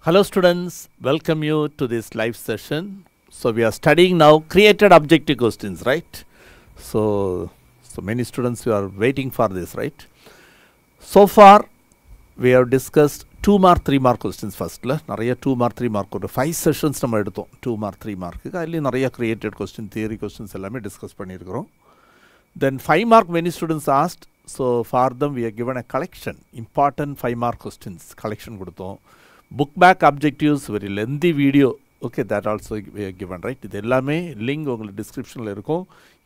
Hello students, welcome you to this live session. So we are studying now created objective questions, right? So many students who are waiting for this, right? So far we have discussed 2 mark 3 mark questions first la nariya 2 mark 3 mark oru 5 sessions நம்ம எடுத்தோம் 2 mark 3 mark க்கு அதுல நிறைய created question theory questions எல்லாமே discuss பண்ணியிருக்கிறோம். Then 5 mark many students asked, so for them we are given a collection important 5 mark questions collection கொடுத்தோம். Book back objectives very lengthy video, okay, that also we are given, right? இது எல்லாமே link உங்களுக்கு descriptionல இருக்கும்.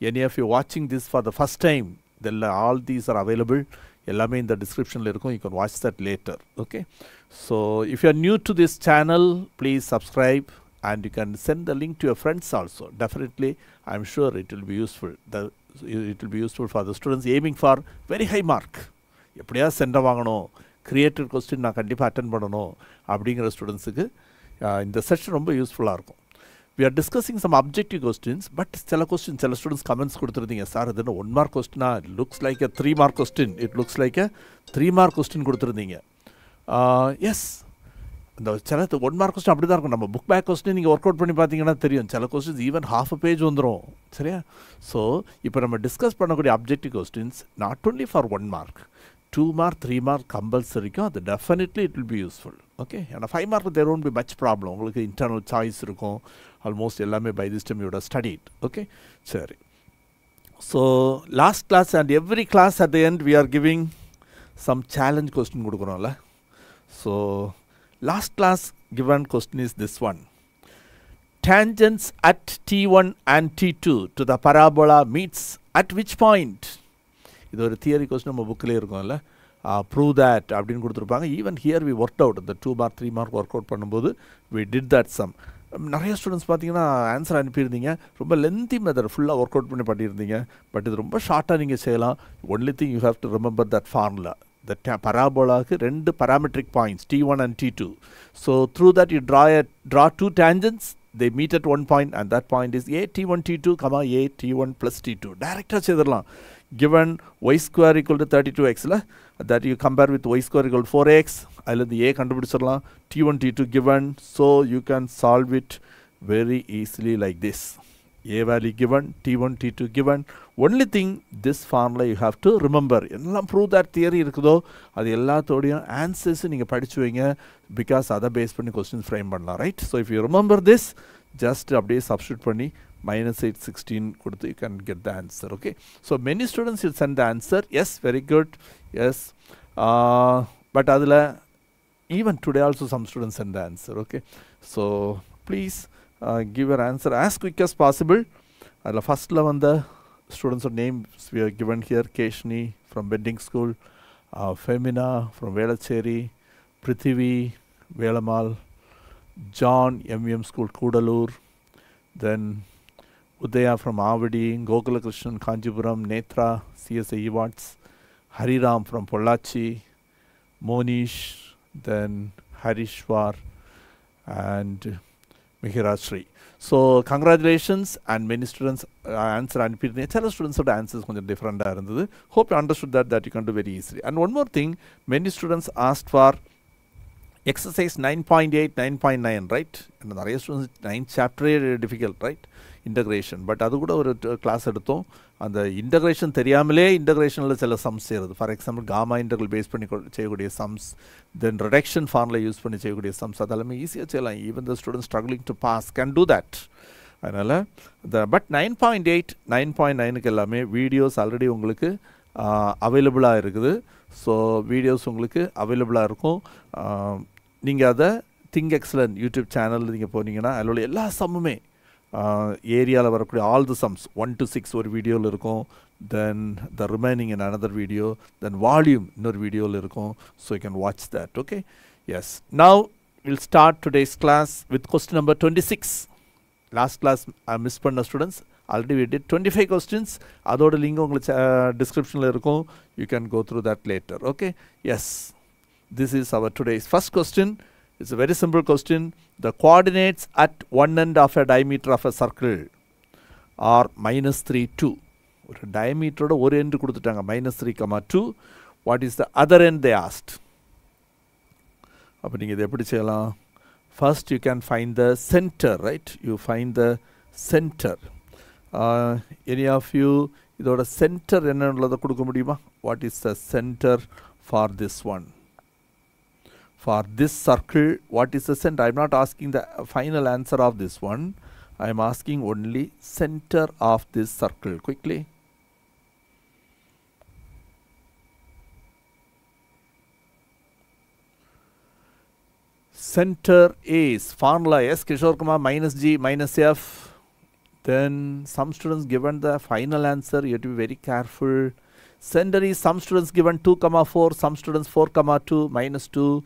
Any of you watching this for the first time, all these are available. எல்லாமே இந்த descriptionல இருக்கும். You can watch that later, okay? So if you are new to this channel, please subscribe and you can send the link to your friends also. Definitely I am sure it will be useful. It will be useful for the students aiming for very high mark. எப்படியா centre வாங்கணும், created question நான் கண்டிப்பாக attend பண்ணணும் அப்படிங்கிற ஸ்டூடெண்ட்ஸுக்கு இந்த session ரொம்ப யூஸ்ஃபுல்லாக இருக்கும். We are discussing some objective questions, but சில students comments கொடுத்துருந்தீங்க, சார் இது 1 mark question, it looks like a 3 mark question, it looks like a 3 mark question கொடுத்துருந்தீங்க. எஸ், இந்த சில 1 mark question அப்படி தான் இருக்கும். நம்ம புக் பேக் கொஸ்டின் நீங்கள் ஒர்க் அவுட் பண்ணி பார்த்தீங்கன்னா தெரியும், சில questions even half a page வந்துடும், சரியா? ஸோ இப்போ நம்ம டிஸ்கஸ் பண்ணக்கூடிய objective questions not only for 1 mark, 2 mark 3 mark கம்பல்சரிக்கும் அது definitely it will be useful, okay? ஏன்னா 5 mark there won't be much problem, உங்களுக்கு இன்டர்னல் சாய்ஸ் இருக்கும், ஆல்மோஸ்ட் எல்லாமே by this time you would studied, okay? சரி, so last class and every class at the end we are giving some challenge question கொடுக்குறோம்ல. So last class given question is this one: tangents at t1 and t2 to the parabola meets at which point? இது ஒரு theory question நம்ம புக்கிலே இருக்கும்ல, prove that அப்படின்னு கொடுத்துருப்பாங்க. Even here we work out இந்த 2 mark 3 mark work out பண்ணும்போது we did that sum. நிறைய students பார்த்தீங்கன்னா ஆன்சர் அனுப்பியிருந்தீங்க, ரொம்ப லென்த்தி மெத்தட் ஃபுல்லாக ஒர்க் அவுட் பண்ணியிருந்தீங்க. பட் இது ரொம்ப ஷார்ட்டாக நீங்கள் செய்யலாம். Only thing you have to remember that formula. The parabola-க்கு 2 parametric points t1 and t2. So through that you draw 2 tangents, they meet at one point and that point is a t1 t2 comma a t1 plus t2. Direct செய்திரலாம். Given y square equal to 32x la, that you compare with y square equal to 4x, அதில் the a கண்டுபிடிச்சிடலாம், t1 t2 given, so you can solve it very easily like this. A value given, t1 t2 given. Only thing this formula you have to remember. எல்லாம் prove that theory இருக்குதோ அது எல்லாத்தோடையும் answers நீங்கள் படிச்சு வைங்க, because அதை base பண்ணி question frame பண்ணலாம், right? So if you remember this, just அப்படியே சப்ஸ்டியூட் பண்ணி -816 கொடுத்து you can get the answer, okay? So many students will send the answer, yes, very good, yes, but அதில் even today also some students send the answer, okay? So please give your answer as quick as possible. அதில் ஃபஸ்ட்டில் வந்த students names we are given here: Keshni from Bending School, Femina from Velacheri, Prithivi, Velamal, John MM School Kudalur, then Udaya from Avadi, Gokula Krishnan Kanjipuram, Netra CSA Evarts, Hariram from Pollachi, Monish, then Harishwar and Mihirashri. So congratulations, and many students answer அனுப்பியிருந்தீங்க. சில ஸ்டூடெண்ட்ஸோட answers கொஞ்சம் டிஃப்ரெண்ட்டாக இருந்தது. Hope you understood that you can do very easily. And one more thing, many students asked for exercise 9.8, 9.9, right? And நிறைய students 9th chapter difficult, right? Integration. But அது கூட ஒரு class எடுத்தோம். அந்த இன்டகிரேஷன் தெரியாமலே இன்டகிரேஷனில் சில சம்ஸ் செய்கிறது. For example gamma integral base பண்ணி செய்யக்கூடிய sums, then reduction formula use பண்ணி செய்யக்கூடிய சம்ஸ், அதெல்லாமே ஈஸியாக செய்யலாம். Even the student struggling to pass can do that. அதனால் பட் 9.8, 9.9க்கு எல்லாமே வீடியோஸ் ஆல்ரெடி உங்களுக்கு அவைலபிளாக இருக்குது. ஸோ வீடியோஸ் உங்களுக்கு அவைலபிளாக இருக்கும். நீங்கள் அதை திங்க் எக்ஸலன்ட் யூடியூப் சேனலில் நீங்கள் போனீங்கன்னா அதில் உள்ள எல்லா சம்முமே ஏரியாவில் வரக்கூடிய ஆல் தி சம்ஸ் 1 to 6 ஒரு வீடியோவில் இருக்கும். Then the remaining in another video, then volume இன்னொரு வீடியோவில் இருக்கும். So you can watch that, okay? Yes, now will start today's class with question number 26. Last class miss பண்ண students already we did 25 questions. அதோட link உங்களுக்கு டிஸ்கிரிப்ஷனில் இருக்கும். You can go through that later, okay? Yes, this is our today's first question. It's a very simple question. The coordinates at one end of a diameter of a circle are -3, 2. ஒரு diameter ஒரு end கொடுத்துட்டாங்க, -3, 2. What is the other end they asked? அப்போ நீங்கள் இதை எப்படி செய்யலாம்? first you can find the center, right? You find the center. Any of you, idoda center enna kudukka mudiyuma? What is the center for this one? For this circle, what is the center? I am not asking the final answer of this one. I am asking only center of this circle. Quickly. Center is formula S. Kishore Kumar, minus G minus F. Then some students given the final answer. You have to be very careful. Center is some students given 2, 4. Some students 4, 2, minus 2,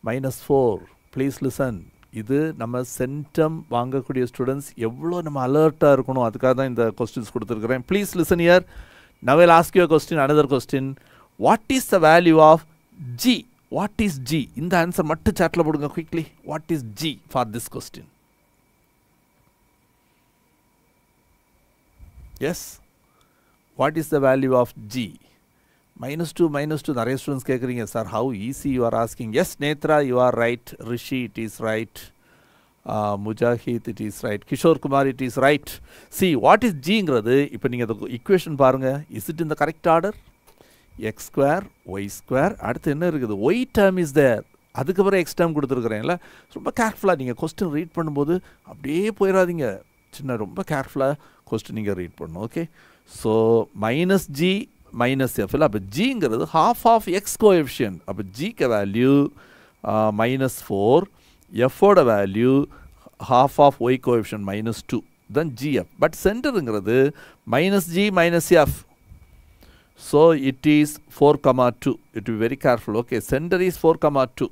minus 4. Please listen. இது நம்ம centum வாங்கக்கூடிய students எவ்வளோ நம்ம அலர்ட்டாக இருக்கணும், அதுக்காக தான் இந்த கொஸ்டின்ஸ் கொடுத்துருக்குறேன். Please listen here. Now I will ask you a question, another question. What is the value of G? What is G? இந்த ஆன்சர் மட்டும் சாட்டில் போடுங்க quickly. What is G for this question? Yes. What is the value of G? minus 2 நிறைய students கேட்குறீங்க sir, how easy you are asking. Yes, Netra, you are right. Rishi, it is right. Mujahid, it is right. Kishore Kumar, it is right. See, what is Gங்கிறது, இப்போ நீங்கள் அந்த equation பாருங்க. Is it in the correct order? x square, y square, அடுத்து என்ன இருக்குது? y term is there. அதுக்கப்புறம் x term கொடுத்துருக்குறேன்ல. ரொம்ப கேர்ஃபுல்லாக நீங்கள் கொஸ்டின் ரீட் பண்ணும்போது அப்படியே போயிடாதீங்க. சின்ன ரொம்ப கேர்ஃபுல்லாக கொஸ்டின் நீங்கள் ரீட் பண்ணணும். Okay, so minus g minus f இல்லை. அப்போ ஜிங்கிறது ஹாஃப் ஆஃப் எக்ஸ் கோஎஃபிஷியன்ட். அப்போ ஜிக்கு வேல்யூ minus 4, எஃபோட value half of y coefficient minus 2, then gf. But centerங்கிறது minus g minus f. So it is 4, 2. It will be very careful. Okay, center is 4, 2.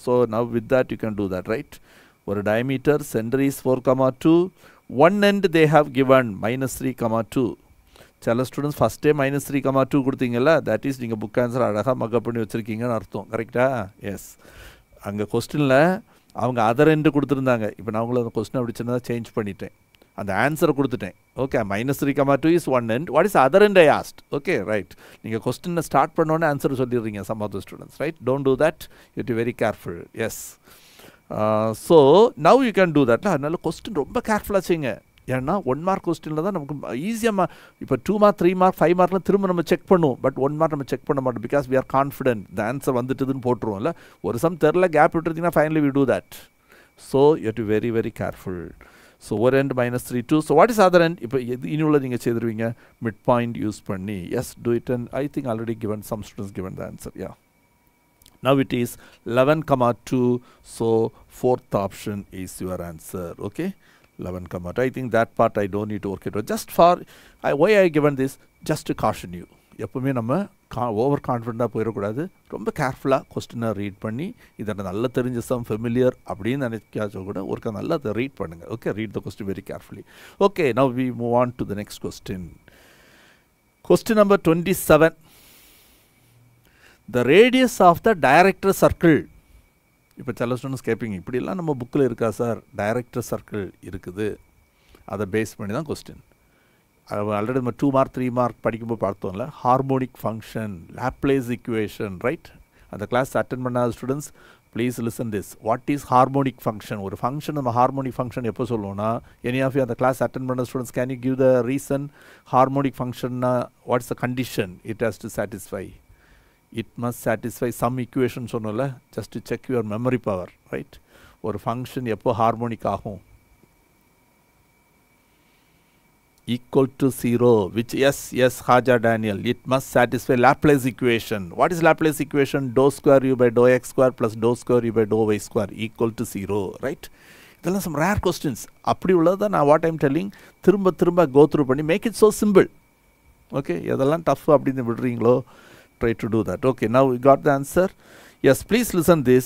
So now with that you can do that, right? For a diameter, center is 4, 2. One end they have given minus 3, 2. சில students ஃபஸ்ட்டே minus 3, 2 கொடுத்தீங்கல்ல, that is நீங்கள் book answer அழகாக mug up பண்ணி வச்சுருக்கீங்கன்னு அர்த்தம். கரெக்டா? S. அங்கே கொஸ்டினில் அவங்க அதர் எண்டு கொடுத்துருந்தாங்க. இப்போ நான் உங்களை அந்த கொஸ்டின் அப்படி சின்னதாக சேஞ்ச் பண்ணிட்டேன், அந்த ஆன்சரை கொடுத்துட்டேன். Okay, minus 3, 2 is one end. What is other end I asked? Okay, right. நீங்கள் கொஸ்டினை ஸ்டார்ட் பண்ணோன்னே ஆன்சர் சொல்லிடுறீங்க some of the students, right? Don't do that. You to very careful. Yes. So now you can do தட்ல. அதனால question ரொம்ப கேர்ஃபுல்லாக செய்யுங்க. ஏன்னா 1 மார்க் கொஸ்டினில் தான் நமக்கு ஈஸியாக இப்போ 2 மார்க் 3 மார்க் 5 மார்க்லாம் திரும்ப நம்ம செக் பண்ணுவோம். பட் 1 மார்க் நம்ம செக் பண்ண மாட்டோம். Because we are confident the answer வந்துட்டுதுன்னு போட்டுருவோம்ல. ஒரு சம் தெரில கேப் விட்டுருந்தீங்கன்னா finally we do that. So you to very very careful. So ஒரு end minus 3, 2. So what is other end? இப்போ இது இனி உள்ள நீங்கள் செய்திருவீங்க மிட் பாயிண்ட் யூஸ் பண்ணி. Yes, do it. And I think already given some students given the answer. Yeah, now it is 11, 2. So fourth option is your answer. Okay, 11, 2. I think that part I don't need to work it out. Just for why I given this, just to caution you. எப்பவுமே நம்ம over கான்ஃபிடென்ட்டாக போயிடக்கூடாது. ரொம்ப கேர்ஃபுல்லாக கொஸ்டினை read பண்ணி இதை நல்லா தெரிஞ்ச சம் ஃபெமிலியர் அப்படின்னு நினைக்காச்சோ கூட ஒருக்கா நல்லா அதை ரீட் பண்ணுங்கள். Okay, read the question very carefully. Okay, now we move on to the next question. Question number 27. The radius of the director circle. இப்போ சில ஸ்டூடெண்ட்ஸ் கேட்பீங்க, இப்படிலாம் நம்ம புக்கில் இருக்கா சார்? டைரக்டர் சர்க்கிள் இருக்குது, அதை பேஸ் பண்ணி தான் கொஸ்டின். ஆல்ரெடி நம்ம 2 மார்க் 3 மார்க் படிக்கும்போது பார்த்தோம்ல, harmonic function, Laplace equation, right? அந்த கிளாஸ் அட்டென்ட் பண்ணாத students please listen this. What is harmonic function? ஒரு ஃபங்க்ஷன் நம்ம ஹார்மோனிக் ஃபங்க்ஷன் எப்போ சொல்லுவோம்னா, எனி ஆஃப் யூ அந்த கிளாஸ் அட்டென்ட் பண்ண students can you give the reason? Harmonic ஃபங்க்ஷன்னா what's the condition it has to satisfy? It must satisfy some equation சொன்னோம்ல, just to check your memory power, right? ஒரு function எப்போ harmonic ஆகும்? equal to 0, which yes Haja Daniel, it must satisfy Laplace equation. What is Laplace equation? Dou square u by dou x square plus dou square u by dou y square equal to 0, right? இதெல்லாம் some rare questions. அப்படி உள்ளதை நான் what I'm telling திரும்ப go through பண்ணி make it so simple. Okay, எதெல்லாம் tough அப்படின்னு விடுறீங்களோ try to do that. Okay, now we got the answer. Yes, please listen this.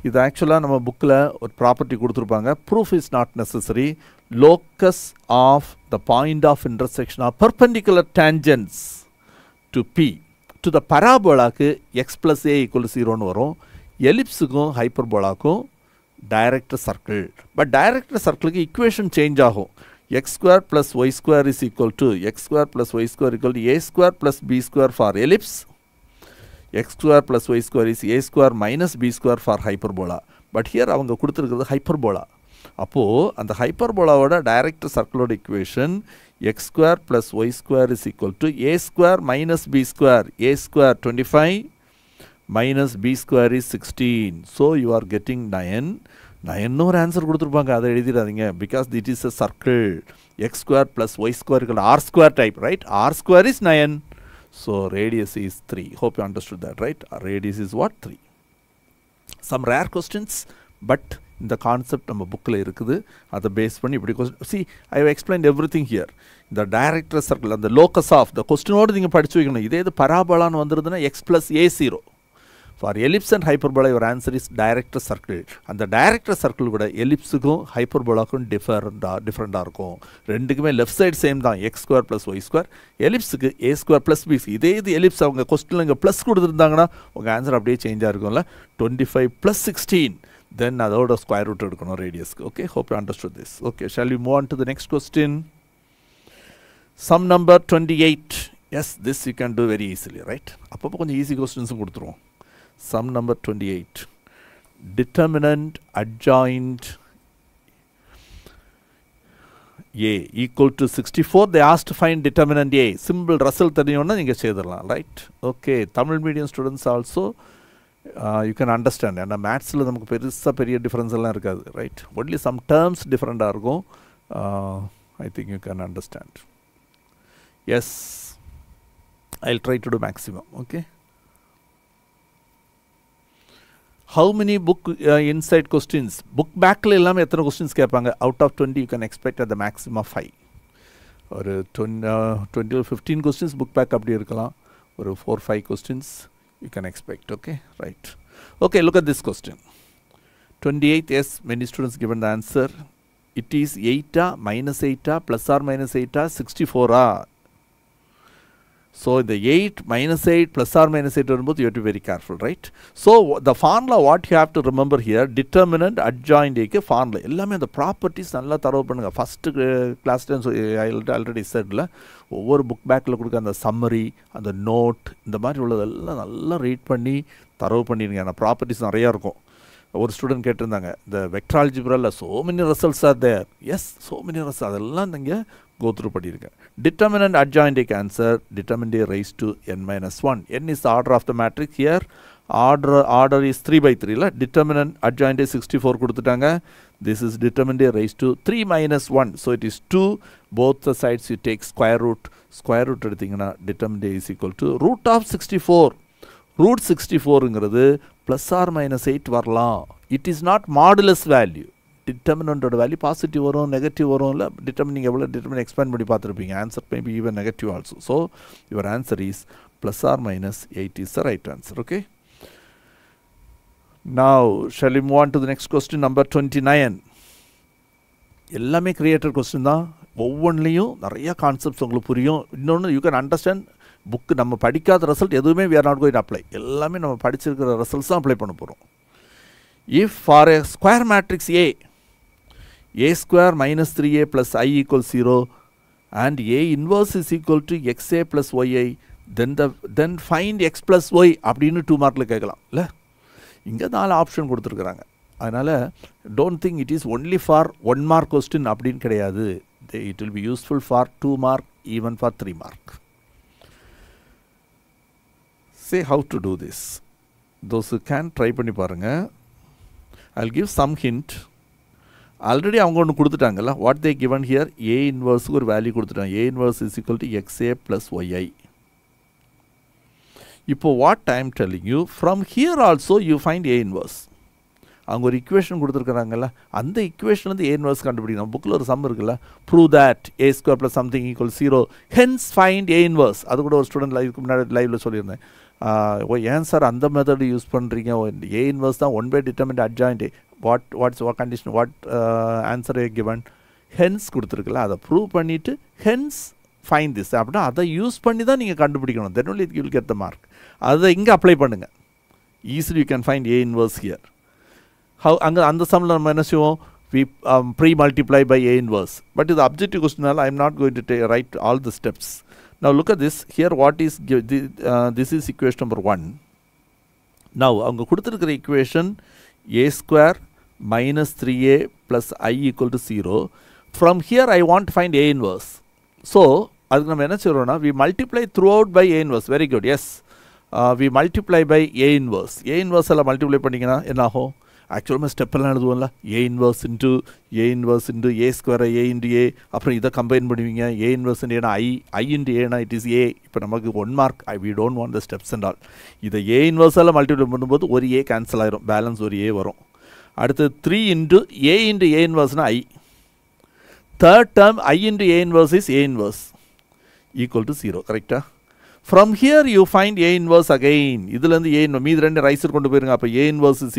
இது ஆக்சுவலாக நம்ம புக்கில் ஒரு ப்ராப்பர்ட்டி கொடுத்துருப்பாங்க. Proof is not necessary. Locus of the point of intersection of perpendicular tangents to be to the பராபோலாக்கு x plus a equal 0ன்னு வரும். எலிப்ஸுக்கும் ஹைப்பர்போலாக்கும் டைரக்டர் சர்க்கிள். பட் டைரக்டர் சர்க்கிளுக்கு இக்குவேஷன் சேஞ்ச் ஆகும். X square plus y square is equal to x square plus y square equal to a square plus b square for ellipse. x square plus y square is a square minus b square for hyperbola. But here அவங்க கொடுத்திருக்கிறது hyperbola. அப்போ அந்த ஹைப்பர்போலாவோட direct சர்க்கிளோட equation x square plus y square is equal to a square minus b square. a square 25 minus b square is 16. So you are getting 9. 9 ஒரு answer கொடுத்துருப்பாங்க, அதை எழுதிடாதீங்க. Because it is a circle. x square plus y square equal to r square type, right? r square is 9. So radius is 3. Hope you understood that, right? Radius is what? 3. Some rare questions, but இந்த concept நம்ம புக்கில் இருக்குது. அதை base பண்ணி இப்படி question see I have explained everything here. இந்த director circle அந்த locus of the கொஸ்டினோடு நீங்கள் படித்து வைக்கணும். இதே இது பராபோலான்னு வந்துருதுன்னா x plus a 0. For ellipse and hyperbola your answer is director circle. அந்த டைரக்டர் சர்க்கிள் கூட எலிப்ஸுக்கும் ஹைப்பர்போலாக்கும் டிஃப்ரெண்ட்டாக இருக்கும். ரெண்டுக்குமே லெஃப்ட் சைடு சேம் தான், x square plus y square. எலிப்ஸுக்கு ஏ ஸ்கொயர் ப்ளஸ் பி. இதே இது எலிப்ஸ் அவங்க கொஸ்டினில் இங்கே ப்ளஸ் கொடுத்துருந்தாங்கன்னா உங்கள் ஆன்சர் அப்படியே சேஞ்சாக இருக்கும்ல. 25 + 16. Then அதோட ஸ்கொயர் ரூட் எடுக்கணும் ரேடியஸ்க்கு. Okay, hope you understood this. Okay, shall we move on to the next question? Sum number 28. Yes, this you can do very easily, right? அப்பப்போ கொஞ்சம் ஈஸி கொஸ்டின்ஸும் கொடுத்துருவோம். Sum number 28. Determinant adjoint A equal to 64. They asked to find determinant A. Simple result தெரியும்னா நீங்கள் செய்திடலாம், right? Okay, Tamil medium students also you can understand. ஏன்னா மேத்ஸில் நமக்கு பெரிய difference எல்லாம் இருக்காது, ரைட்? ஒன்லி சம் டேர்ம்ஸ் டிஃப்ரெண்ட்டாக இருக்கும். I think you can understand. Yes, I will try to do maximum. Okay, how many book inside questions? Book பேக்கில் எல்லாமே எத்தனை கொஸ்டின்ஸ் கேட்பாங்க? Out of 20 you can expect at the maximum 5. ஒரு 20 15 questions book back அப்படி இருக்கலாம். ஒரு 4-5 questions you can expect. Okay, right. Okay, look at this question. 28. Yes, many students given the answer. It is 8 minus 8 plus or minus 8 64. So the 8 minus 8 plus or minus 8 வரும்போது you have to be very careful, right? So the formula what you have to remember here, determinant adjoint A க்கு formula எல்லாமே அந்த properties நல்லா தரவு பண்ணுங்க. First கிளாஸ்ல I already saidல, ஒவ்வொரு book பேக்கில் கொடுக்க அந்த சம்மரி, அந்த நோட், இந்த மாதிரி உள்ளதெல்லாம் நல்லா ரீட் பண்ணி தரவு பண்ணிடுங்க. அந்த ப்ராப்பர்ட்டிஸ் நிறையா இருக்கும். ஒரு ஸ்டூடெண்ட் கேட்டிருந்தாங்க, இந்த vector ஆல்ஜிப்ராவில் so many results are there. Yes, so many results. அதெல்லாம் நீங்கள் go through பண்ணியிருக்கேன். Determinant adjoint A answer, determinant A raised to n minus 1. n is the order of the matrix. Here order is 3/3. Determinant adjoint A 64 கொடுத்துட்டாங்க. This is determinant A raised to 3 minus 1. So it is 2. Both the sides you take square root. Square root எடுத்தீங்கன்னா determinant A is equal to root of 64. root 64ங்கிறது plus or minus 8 வரலாம். It is not modulus value. டிட்டர்மினண்டோட value positive வரும், negative வரும். இல்லை டிட்டர்மினிங் எவ்வளோ டிட்டர்மின் expand பண்ணி பார்த்துருப்பீங்க. Answer maybe even negative also. So your answer is plus or minus 8 is the right answer. Okay, now shall we move on to the next question number 29. எல்லாமே creator question தான். ஒவ்வொன்றிலையும் நிறைய கான்செப்ட்ஸ் உங்களுக்கு புரியும். இன்னொன்று you can understand. Book நம்ம படிக்காத result எதுவுமே we are not going to apply. எல்லாமே நம்ம படிச்சிருக்கிற ரிசல்ட்ஸ் தான் அப்ளை பண்ண போகிறோம். If for a square matrix A square minus 3a plus I equals 0 and A inverse is equal to xa plus yi, then find x plus y அப்படின்னு 2 மார்க்கில் கேட்கலாம். இல்லை, இங்கே 4 ஆப்ஷன் கொடுத்துருக்குறாங்க. அதனால் don't think it is only for 1 mark question அப்படின்னு கிடையாது. It will be useful for 2 mark, even for 3 mark. Say how to do this. Those who can try பண்ணி பாருங்கள். I'll give some hint. Already அவங்க ஒன்று கொடுத்துட்டாங்கல்ல. What they given here, A இன்வர்ஸுக்கு ஒரு value கொடுத்துட்டாங்க. A inverse is equal to x A plus y I. இப்போ what I am telling you, from here also you find A inverse. அவங்க ஒரு equation கொடுத்துருக்குறாங்கல்ல, அந்த இக்குவேஷன்லேருந்து ஏ இன்வர்ஸ் கண்டுபிடிக்கணும். புக்கில் ஒரு சம் இருக்குல்ல, prove that A square plus something equal 0, hence find A inverse. அது கூட ஒரு ஸ்டூடெண்ட் லைவுக்கு முன்னாடி லைவில் சொல்லியிருந்தேன். ஏன் சார் அந்த மெத்தடு யூஸ் பண்ணுறீங்க? ஏ இன்வர்ஸ் தான் 1 by determinant adjoint A. What condition, what answer are given? Hence கொடுத்துருக்குல்ல, அதை ப்ரூவ் பண்ணிவிட்டு ஹென்ஸ் ஃபைண்ட் திஸ் அப்படின்னா அதை யூஸ் பண்ணி தான் நீங்கள் கண்டுபிடிக்கணும். தென் only you will get the mark. அதை இங்கே அப்ளை பண்ணுங்கள். Easily you can find A inverse here. அங்கே அந்த சம்மில் நம்ம என்ன செய்வோம், we pre-multiply by A inverse. But the objective question, I am not going to write all the steps. Now look at this. Here what is this is equation number 1. Now அவங்க கொடுத்திருக்கிற equation a square minus 3a plus I equal to 0. From here I want to find a inverse. So அதுக்கு நம்ம என்ன செய்றோம்னா we multiply throughout by a inverse. Very good. Yes. We multiply by a inverse. A inverse எல்லாம் multiply பண்ணிங்கன்னா என்ன ஆகும்? ஆக்சுவலாக step எல்லாம் எழுதுவோம்ல a inverse into a square a into a அப்புறம் இதை கம்பைன் பண்ணுவீங்க a inverse into ஏன்னா I into a னா it is a. இப்போ நமக்கு 1 mark we don't want the steps and all. இதை a inverse எல்லாம் multiply பண்ணும்போது ஒரு a கேன்சல் ஆயிரும், பேலன்ஸ் ஒரு a வரும். அடுத்து 3 into a inverse னா I. Third term I into a inverse is a inverse equal to 0. Correct? From here you find a inverse again. இதுலேருந்து a inverse மீது ரெண்டு ரைஸர் கொண்டு போயிருங்க. அப்போ a inverse is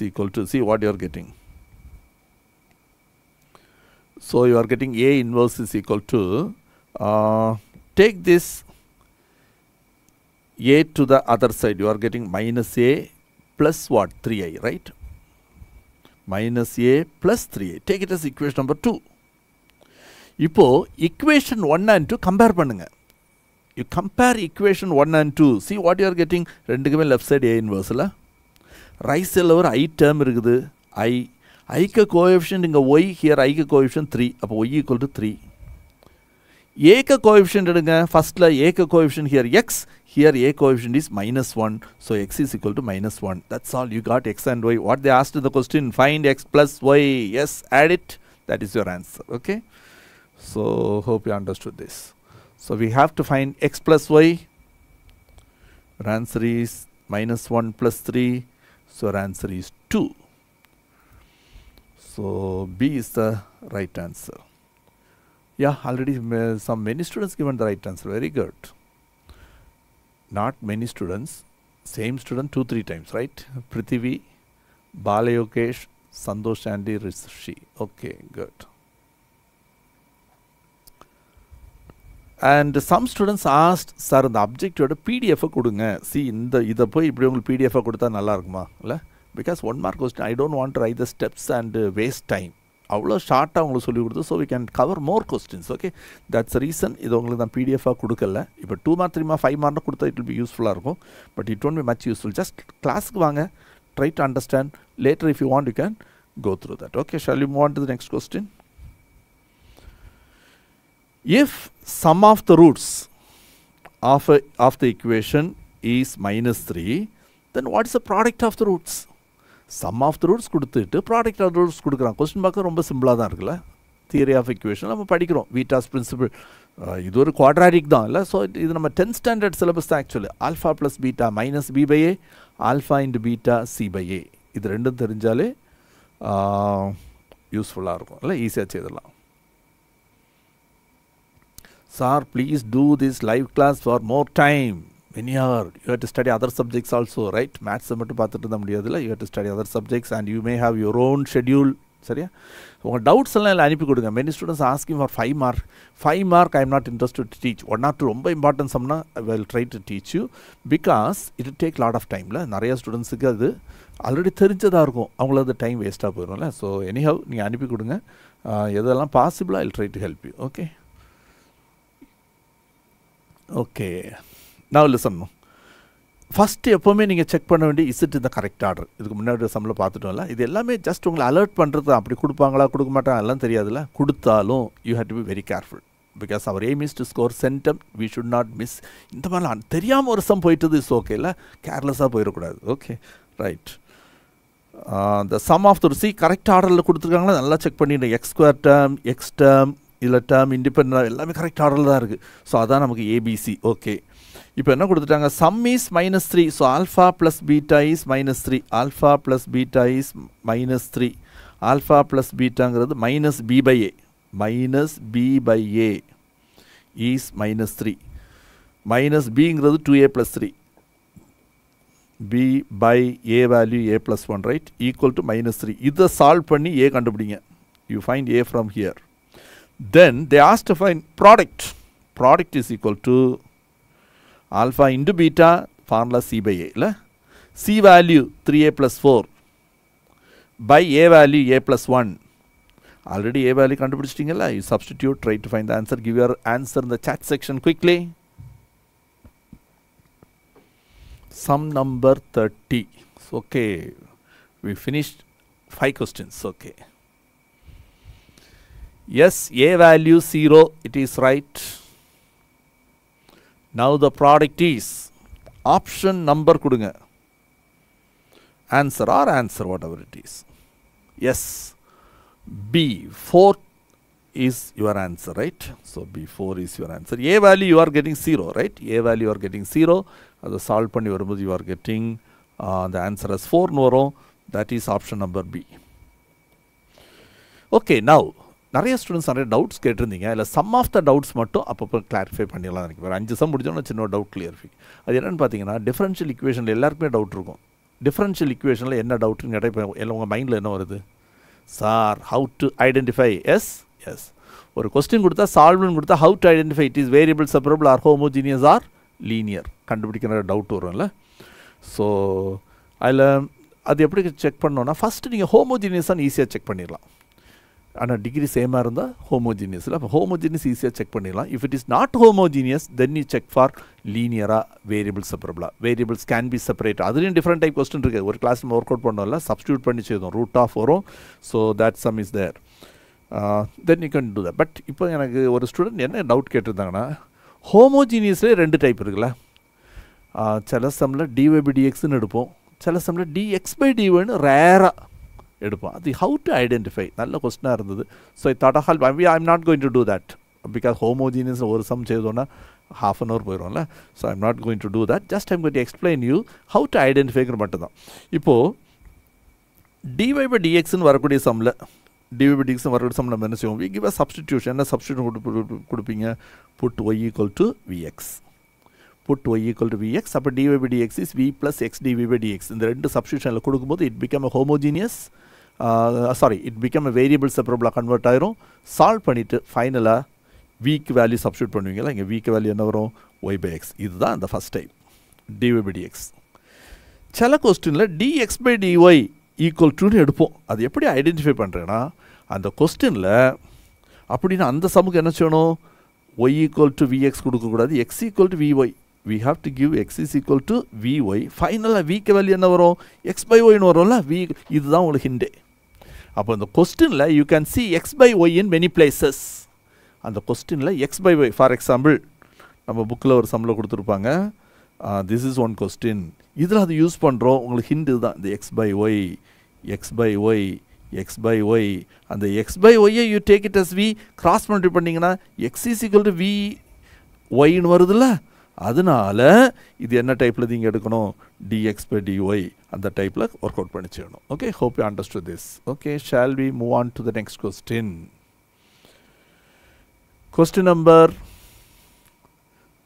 equal to see what you are getting. So you are getting a inverse is equal to take this a to the other side. You are getting minus a plus what? 3i, right? Minus a plus 3a. Take it as equation number 2. இப்போ equation 1 and 2 compare பண்ணுங்க. You compare equation 1 and 2. See what you are getting. ரெண்டுக்குமே left side a inverse ல right side ஒரு I term இருக்குது. I க்கு coefficient இங்க y, here I க்கு coefficient 3. அப்போ y equal to 3. a க்கு coefficient எடுங்க. firstல a க்கு coefficient here x, here a coefficient is minus 1. So x is equal to minus 1. That's all. You got x and y. What they asked in the question, find x plus y. Yes, add it. That is your answer. Okay. So hope you understood this. So we have to find x plus y. Our answer is minus 1 plus 3. So our answer is 2. So B is the right answer. Yeah, already many students given the right answer. Very good. Not many students. Same student 2-3 times, right? Prithivi, Balayokesh, Sandosh, Andy, Rishi. Okay, good. And some students asked, sir, the object PDF கொடுங்க. See, இதை போய் இப்படி உங்களுக்கு PDF கொடுத்தா நல்லா இருக்குமா? இல்லை? Because 1 mark question, I don't want to write the steps and waste time. அவ்வளோ ஷார்ட்டாக உங்களுக்கு சொல்லி கொடுத்து, so we can cover more questions. Okay, that's the reason இது உங்களுக்கு நான் PDF கொடுக்கல. இப்போ 2 mark 3 mark 5 mark கொடுத்தா it will be useful இருக்கும். But it won't be much useful. Just கிளாஸுக்கு வாங்க, try to understand. Later if you want you can go through that. Okay, shall we move on to the next question? If sum of the roots of the equation is minus 3, then what is the product of the roots? Sum of the roots கொடுத்துட்டு product of the roots கொடுக்குறான். Question பார்க்க ரொம்ப சிம்பிளாக தான் இருக்குல்ல. Theory of equation நம்ம படிக்கிறோம். வீட்டாஸ் principle இது ஒரு குவாட்ராடிக் தான் இல்லை. ஸோ இது நம்ம 10th ஸ்டாண்டர்ட் சிலபஸ் தான் actually. Alpha plus beta minus b by a, alpha into beta c by a. இது ரெண்டும் தெரிஞ்சாலே யூஸ்ஃபுல்லாக இருக்கும் இல்லை, ஈஸியாக செய்திடலாம். Sir, please do this live class for more time. Many hour. You have to study other subjects also, right? Maths மட்டும் பார்த்துட்டு இருந்த முடியாதுல்ல. You have to study other subjects and you may have your own schedule. சரியா? உங்கள் doubts எல்லாம் அனுப்பி கொடுங்க. Many students asking for 5 mark. 5 mark I am not interested to teach. 1 or 2 ரொம்ப importance சம்னா I will try to teach you because it will take lot of time. நிறைய ஸ்டூடெண்ட்ஸுக்கு அது already தெரிஞ்சதாக இருக்கும். அவங்கள அது டைம் வேஸ்ட்டாக போயிடும்ல. ஸோ எனிஹவ் நீங்கள் அனுப்பி கொடுங்க. எதெல்லாம் பாசிபிளாக I will try to help you. Okay. Okay, now listen. First எப்போவுமே நீங்கள் செக் பண்ண வேண்டிய இஸ் இட் இந்த கரெக்ட் ஆர்டர். இதுக்கு முன்னாடி சம்மில் பார்த்துட்டோம்ல. இது எல்லாமே ஜஸ்ட் உங்களை அலர்ட் பண்ணுறது. அப்படி கொடுப்பாங்களா கொடுக்க மாட்டாங்க எல்லாம் தெரியாதுல்ல. கொடுத்தாலும் you have to be very careful because our aim is to score centum. We should not miss. இந்த மாதிரிலாம் தெரியாமல் ஒரு சம் போயிட்டது இஸ் ஓகே இல்லை, கேர்லெஸ்ஸாக போயிடக்கூடாது. Okay, right. The sum of the C correct ஆர்டரில் கொடுத்துருக்காங்களா நல்லா செக் பண்ணிவிட்டு. X square term, X term, இதில் டேர்ம் இண்டிபெண்ட் எல்லாமே கரெக்ட் ஆர்டரில் தான் இருக்குது. ஸோ அதான் நமக்கு ஏபிசி. ஓகே, இப்போ என்ன கொடுத்துட்டாங்க? Sum is minus 3. So alpha plus beta is minus 3. Alpha plus beta is minus 3. Alpha plus பீட்டாங்கிறது minus b by a. Minus b by a is minus 3. Minus பிங்கிறது 2a plus 3. b by a value a plus 1, right? Equal to minus 3. இதை solve பண்ணி a கண்டுபிடிங்க. You find a from here. Then they asked to find product. Product is equal to alpha into beta, formula c by a. C value 3a plus 4 by a value a plus 1. Already a value கண்டுபிடிச்சிட்டீங்களா? You substitute, try to find the answer. Give your answer in the chat section quickly. sum number 30. So, okay, we finished 5 questions. Okay, yes, a value 0, it is right. Now the product is option number kudunga, answer or answer, whatever it is. Yes, B 4 is your answer, right? So B4 is your answer. A value you are getting 0, right? A value you are getting 0. அதை solve பண்ணி வரும்போது you are getting the answer as 4 னு வரும். That is option number B. Okay, now நிறைய students நிறைய doubts கேட்டிருந்தீங்க. இல்லை some of the doubts மட்டும் அப்பப்போ கிளாரிஃபை பண்ணிடலாம். எனக்கு வேறு 5 சம் முடிச்சோன்னா சின்ன டவுட் கிளியரிஃபை. அது என்னென்னு பார்த்தீங்கன்னா, டிஃபரன்ஷியல் இக்குவேஷனில் எல்லாருக்குமே டவுட் இருக்கும். டிஃபரன்ஷியல் இக்குவேஷனில் என்ன டவுட்டுன்னு கேட்டால் இப்போ எல்லாம் உங்கள் மைண்டில் என்ன வருது? Sir, how to identify? Yes, ஒரு கொஸ்டின் கொடுத்தா சால்வ்னு கொடுத்தா how to identify it is variable separable or homogeneous or linear கண்டுபிடிக்கிற டவுட் வரும்ல. ஸோ அதில் அது எப்படி செக் பண்ணோன்னா, ஃபஸ்ட்டு நீங்கள் ஹோமோஜீனியஸான்னு ஈஸியாக செக் பண்ணிடலாம். ஆனால் டிகிரி சேமாக இருந்தால் ஹோமோஜீனியஸில், அப்போ ஹோமோஜீனியஸ் ஈஸியாக செக் பண்ணிடலாம். If it is not homogeneous then you check for லீனியராக வேரியபிள் செப்பரபிளா. Variables can be separate. அதுலேயும் டிஃப்ரெண்ட் டைப் கொஸ்டின் இருக்குது. ஒரு கிளாஸ் நம்ம ஒர்க் அவுட் பண்ணோம்ல, சப்ஸ்டியூட் பண்ணி செய்தோம், ரூட் ஆஃப் வரும். So that sum is there. Then you can do that. But இப்போ எனக்கு ஒரு ஸ்டூடெண்ட் என்ன டவுட் கேட்டிருந்தாங்கன்னா, ஹோமோஜீனியஸ்லேயே 2 டைப் இருக்குல்ல. சில சம்மில் டிஒய் பை டிஎக்ஸ்ன்னு எடுப்போம், சில சம்மில் டிஎக்ஸ்/டிஒய்னு ரேராக எடுப்போம். அது ஹவு டு ஐடென்டிஃபை நல்ல கொஸ்டினாக இருந்தது. So I thought of I am not going to do that because homogeneous ஒரு சம் செய்தோன்னா half an hour போயிடும்ல. So I am not going to do that. Just I'm going to explain you how to ஐடென்டிஃபைங்கிற மட்டும்தான். இப்போது dy by டிஎக்ஸ்ன்னு வரக்கூடிய சம்மில் dy by dx வரக்கூடிய some நம்ம என்ன செய்வோம்? we give a substitution. என்ன சப்ஸ்டிடியூஷன் கொடுப்பீங்க? put y equal to vx. put y equal to vx. அப்போ dy by dx is v plus x dv by dx. இந்த ரெண்டு சப்ஸ்டிடியூஷனில் கொடுக்கும்போது it become a homogeneous it become a variable separable convert ஆயிரும். Solve பண்ணிவிட்டு ஃபைனலாக vக்கு value substitute பண்ணுவீங்களா? இங்கே vக்கு value என்ன வரும்? y by x. இதுதான் அந்த first type dy by dx. சில கொஸ்டினில் dx by dy ஈக்குவல் டுன்னு எடுப்போம். அது எப்படி ஐடென்டிஃபை பண்ணுறேன்னா, அந்த கொஸ்டினில் அப்படின்னா அந்த சமுக்கு என்ன செய்யணும்? y ஈக்குவல் டு vx கொடுக்கக்கூடாது, x equal to vy. we have to give x is equal to vy. ஃபைனலாக vக்கு வேல்யூ என்ன வரும்? x by yன்னு வரும்ல. இதுதான் உங்களுக்கு ஹிண்டே. அப்போ இந்த கொஸ்டினில் you can see x by y in many places. அந்த கொஸ்டினில் x by y, for example நம்ம புக்கில் ஒரு சம்மில் கொடுத்துருப்பாங்க, திஸ் இஸ் ஒன் கொஸ்டின், இதில் அது யூஸ் பண்ணுறோம். உங்களுக்கு ஹிண்ட் இதுதான், இந்த x by y, x by y, x by y. அந்த x by y you take it as v, cross multiply பண்ணிங்கன்னா x is equal to v yன்னு வருதுல்ல. அதனால இது என்ன டைப்பில் நீங்கள் எடுக்கணும்? dx by dy அந்த டைப்பில் ஒர்க் அவுட் பண்ணி செய்யணும். Okay, hope you understood this. Okay, shall we move on to the next question? Question number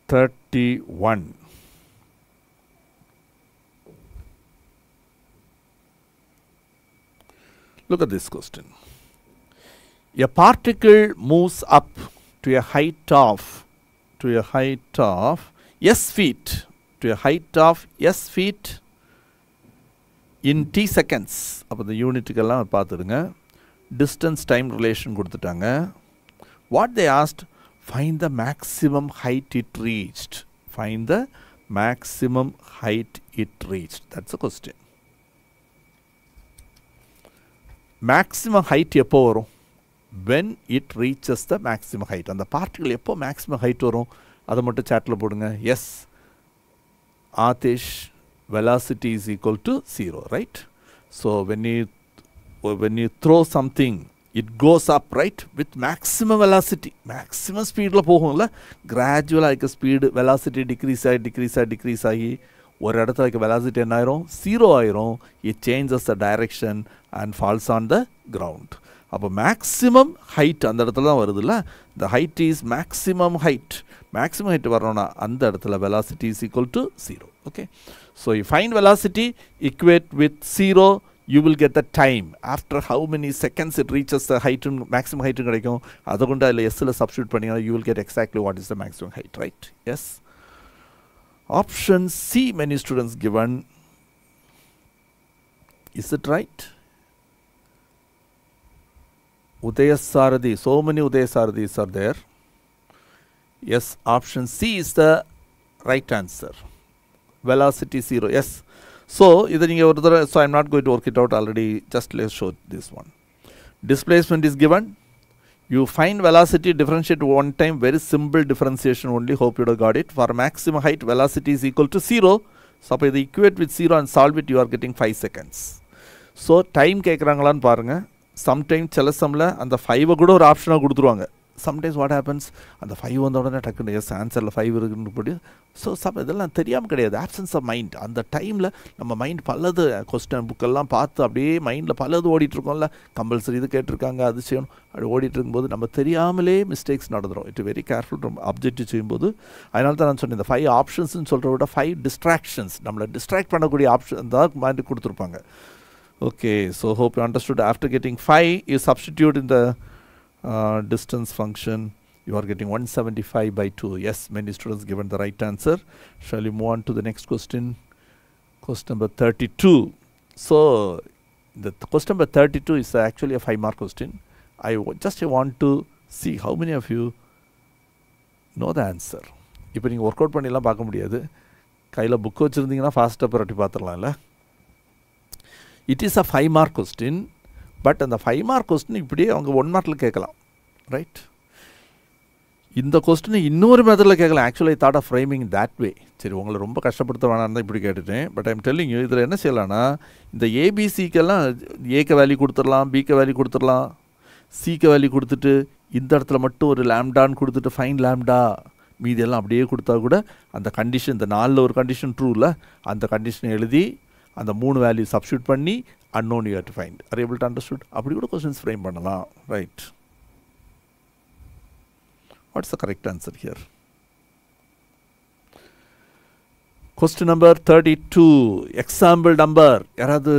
31. Look at this question. A particle moves up to a height of s feet, in t seconds. அப்போ the யூனிட்டுக்கெல்லாம் பார்த்துடுங்க. Distance time relation கொடுத்துட்டாங்க. What they asked, find the maximum height it reached. Find the maximum height it reached. That's the question. Maximum height எப்போ வரும்? When it reaches the maximum height. அந்த particle எப்போ maximum height வரும்? அதை மட்டும் சாட்டில் போடுங்க. Yes, Atish, velocity is equal to 0, right? So when you throw something, it goes up, right, with maximum velocity. Maximum speed la போகும்ல. gradual ஆக speed velocity decrease ஆகி ஒரு இடத்துல இருக்க velocity என்ன ஆயிரும்? 0 ஆயிரும். it changes the direction and falls on the ground. அப்போ maximum height அந்த இடத்துல தான் வருதுல்ல. the height is maximum height. maximum height வரணும்னா அந்த இடத்துல velocity is equal to 0. okay, so you find velocity, equate with 0, you will get the time. After how many seconds it reaches the height, maximum height கிடைக்கும். அதை கொண்டு அதில் எஸ்ஸில் substitute பண்ணிங்கன்னா you will get exactly what is the maximum height, right? Yes. Option C, many students given. Is it right? Udayasarathi, so many Udayasarathis are there. Yes, option C is the right answer. velocity 0. Yes. So so I'm not going to work it out already. Just let's show this one. Displacement is given. You find velocity, differentiate one time, very simple differentiation only. Hope you have got it. For maximum height, velocity is equal to 0. Suppose you equate with 0 and solve it, you are getting 5 seconds. So time கேக்குறாங்களான்னு பாருங்க. Sometimes சில சம்ல அந்த 5 கூட ஒரு ஆப்ஷனா கொடுத்துருவாங்க. Sometimes what happens, அந்த 5 வந்த உடனே டக்குனு எஸ் ஆன்சர்ல 5 இருக்குன்னு போட்டு ஸோ இதெல்லாம் தெரியாமல் கிடையாது. Options of mind. அந்த டைமில் நம்ம மைண்ட் பலது கொஸ்டின் புக்கெல்லாம் பார்த்து அப்படியே மைண்டில் பலது ஓடிட்டுருக்கோம்ல. கம்பல்சரி இது கேட்டிருக்காங்க, அது செய்யணும், அப்படி ஓடிட்டு இருக்கும்போது நம்ம தெரியாமலே மிஸ்டேக்ஸ் நடந்துடும். இட் வெரி கேர்ஃபுல் ரொம்ப அப்ஜெக்டிவ் செய்யும்போது. அதனால தான் நான் சொன்னேன், இந்த 5 ஆப்ஷன்ஸ்னு சொல்கிறத விட 5 டிஸ்ட்ராக்ஷன்ஸ், நம்மளை டிஸ்ட்ராக்ட் பண்ணக்கூடிய ஆப்ஷன் தான் மைண்டு கொடுத்துருப்பாங்க. Okay, so hope you understood. After getting 5 you substitute in the distance function, you are getting 175 by 2. Yes, many students given the right answer. Shall we move on to the next question? Question number 32. So the question number 32 is actually a 5-mark question. I just want to see how many of you know the answer. இப்போ நீங்கள் work out பண்ணிலாம் பார்க்க முடியாது. கையில் book வச்சுருந்தீங்கன்னா ஃபாஸ்ட்டாக புரட்டி பார்த்துடலாம்ல. It is a 5-mark question. But அந்த 5-mark கொஸ்டின் இப்படியே அவங்க 1 மார்க்கில் கேட்கலாம், ரைட்? இந்த கொஸ்டினை இன்னொரு மெத்தடில் கேட்கலாம். Actually thought of framing that way. சரி, உங்களை ரொம்ப கஷ்டப்படுத்த வேணான்னு தான் இப்படி கேட்டுட்டேன். பட் ஐம் டெல்லிங் யூ, இதில் என்ன செய்யலாம்னா, இந்த ஏபிசிக்கெல்லாம் ஏக்கு வேல்யூ கொடுத்துடலாம், பிக்கு வேல்யூ கொடுத்துடலாம், சிக்கு வேல்யூ கொடுத்துட்டு இந்த இடத்துல மட்டும் ஒரு லேம்டான்னு கொடுத்துட்டு ஃபைன் லேம்டா, மீதியெல்லாம் அப்படியே கொடுத்தா கூட அந்த கண்டிஷன், இந்த 4ல் ஒரு கண்டிஷன் ட்ரூவில் அந்த கண்டிஷனை எழுதி அந்த 3 வேல்யூ சப்ஸ்டியூட் பண்ணி unknown you have to find. Are you able to understood? அப்படி கூட questions frame பண்ணலாம், right? What's the correct answer here? Question number 32. Example number. யாராவது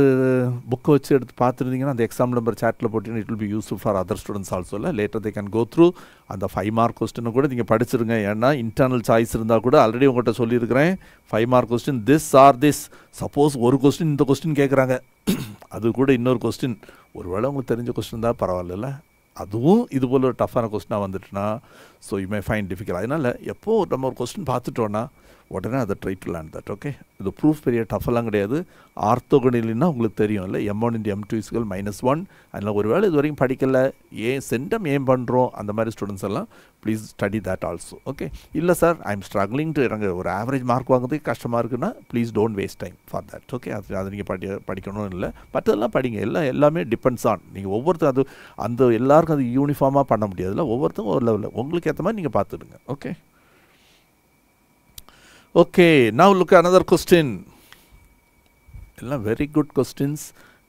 புக் வச்சு எடுத்து பார்த்துருந்தீங்கன்னா அந்த எக்ஸாம்பிள் நம்பர் சாட்டில் போட்டிங்கன்னா it will be useful for other students also. Later they can go through. அந்த 5-mark கொஸ்டினை கூட நீங்கள் படிச்சிருங்க. ஏன்னா இன்டர்னல் சாய்ஸ் இருந்தால் கூட ஆல்ரெடி உங்கள்கிட்ட சொல்லியிருக்கிறேன். 5-mark question this or this. Suppose ஒரு கொஸ்டின் இந்த கொஸ்டின் கேட்குறாங்க, அது கூட இன்னொரு கொஸ்டின் ஒருவேளை உங்களுக்கு தெரிஞ்ச கொஸ்டின் தான் பரவாயில்ல, அதுவும் இது போல் ஒரு டஃப்பான கொஸ்டினாக வந்துட்டுனா so you may find difficult. அதனால் எப்போது நம்ம ஒரு கொஸ்டின் பார்த்துட்டோன்னா உடனே அதை try to learn that. Okay, இது ப்ரூஃப் பெரிய டஃபெல்லாம் கிடையாது. ஆர்த்தோகனல்னா உங்களுக்கு தெரியும் இல்லை, M1 × M2 = -1. அதனால் ஒரு வேளை இது வரைக்கும் படிக்கலை, ஏன் சென்டம் ஏன் பண்ணுறோம், அந்த மாதிரி ஸ்டூடெண்ட்ஸ் எல்லாம் please study that also. Okay, இல்லை sir I am struggling to எனக்கு ஒரு ஆவரேஜ் மார்க் வாங்குறதுக்கு கஷ்டமாக இருக்குன்னா please don't waste time for that. Okay, அதை நீங்கள் படிக்கணும்னு இல்லை, மற்றதெல்லாம் படிங்க. எல்லாமே டிபெண்ட்ஸ் ஆன் நீங்கள் ஒவ்வொருத்தரும். அது அந்த எல்லாருக்கும் அது யூனிஃபார்மாக பண்ண முடியாதுல்ல, ஒவ்வொருத்தரும் ஒரு லெவலில் உங்களுக்கு ஏற்ற மாதிரி நீங்கள் பார்த்துடுங்க. Okay. Okay, now look at another question. எல்லாம் வெரி குட் கொஸ்டின்ஸ்.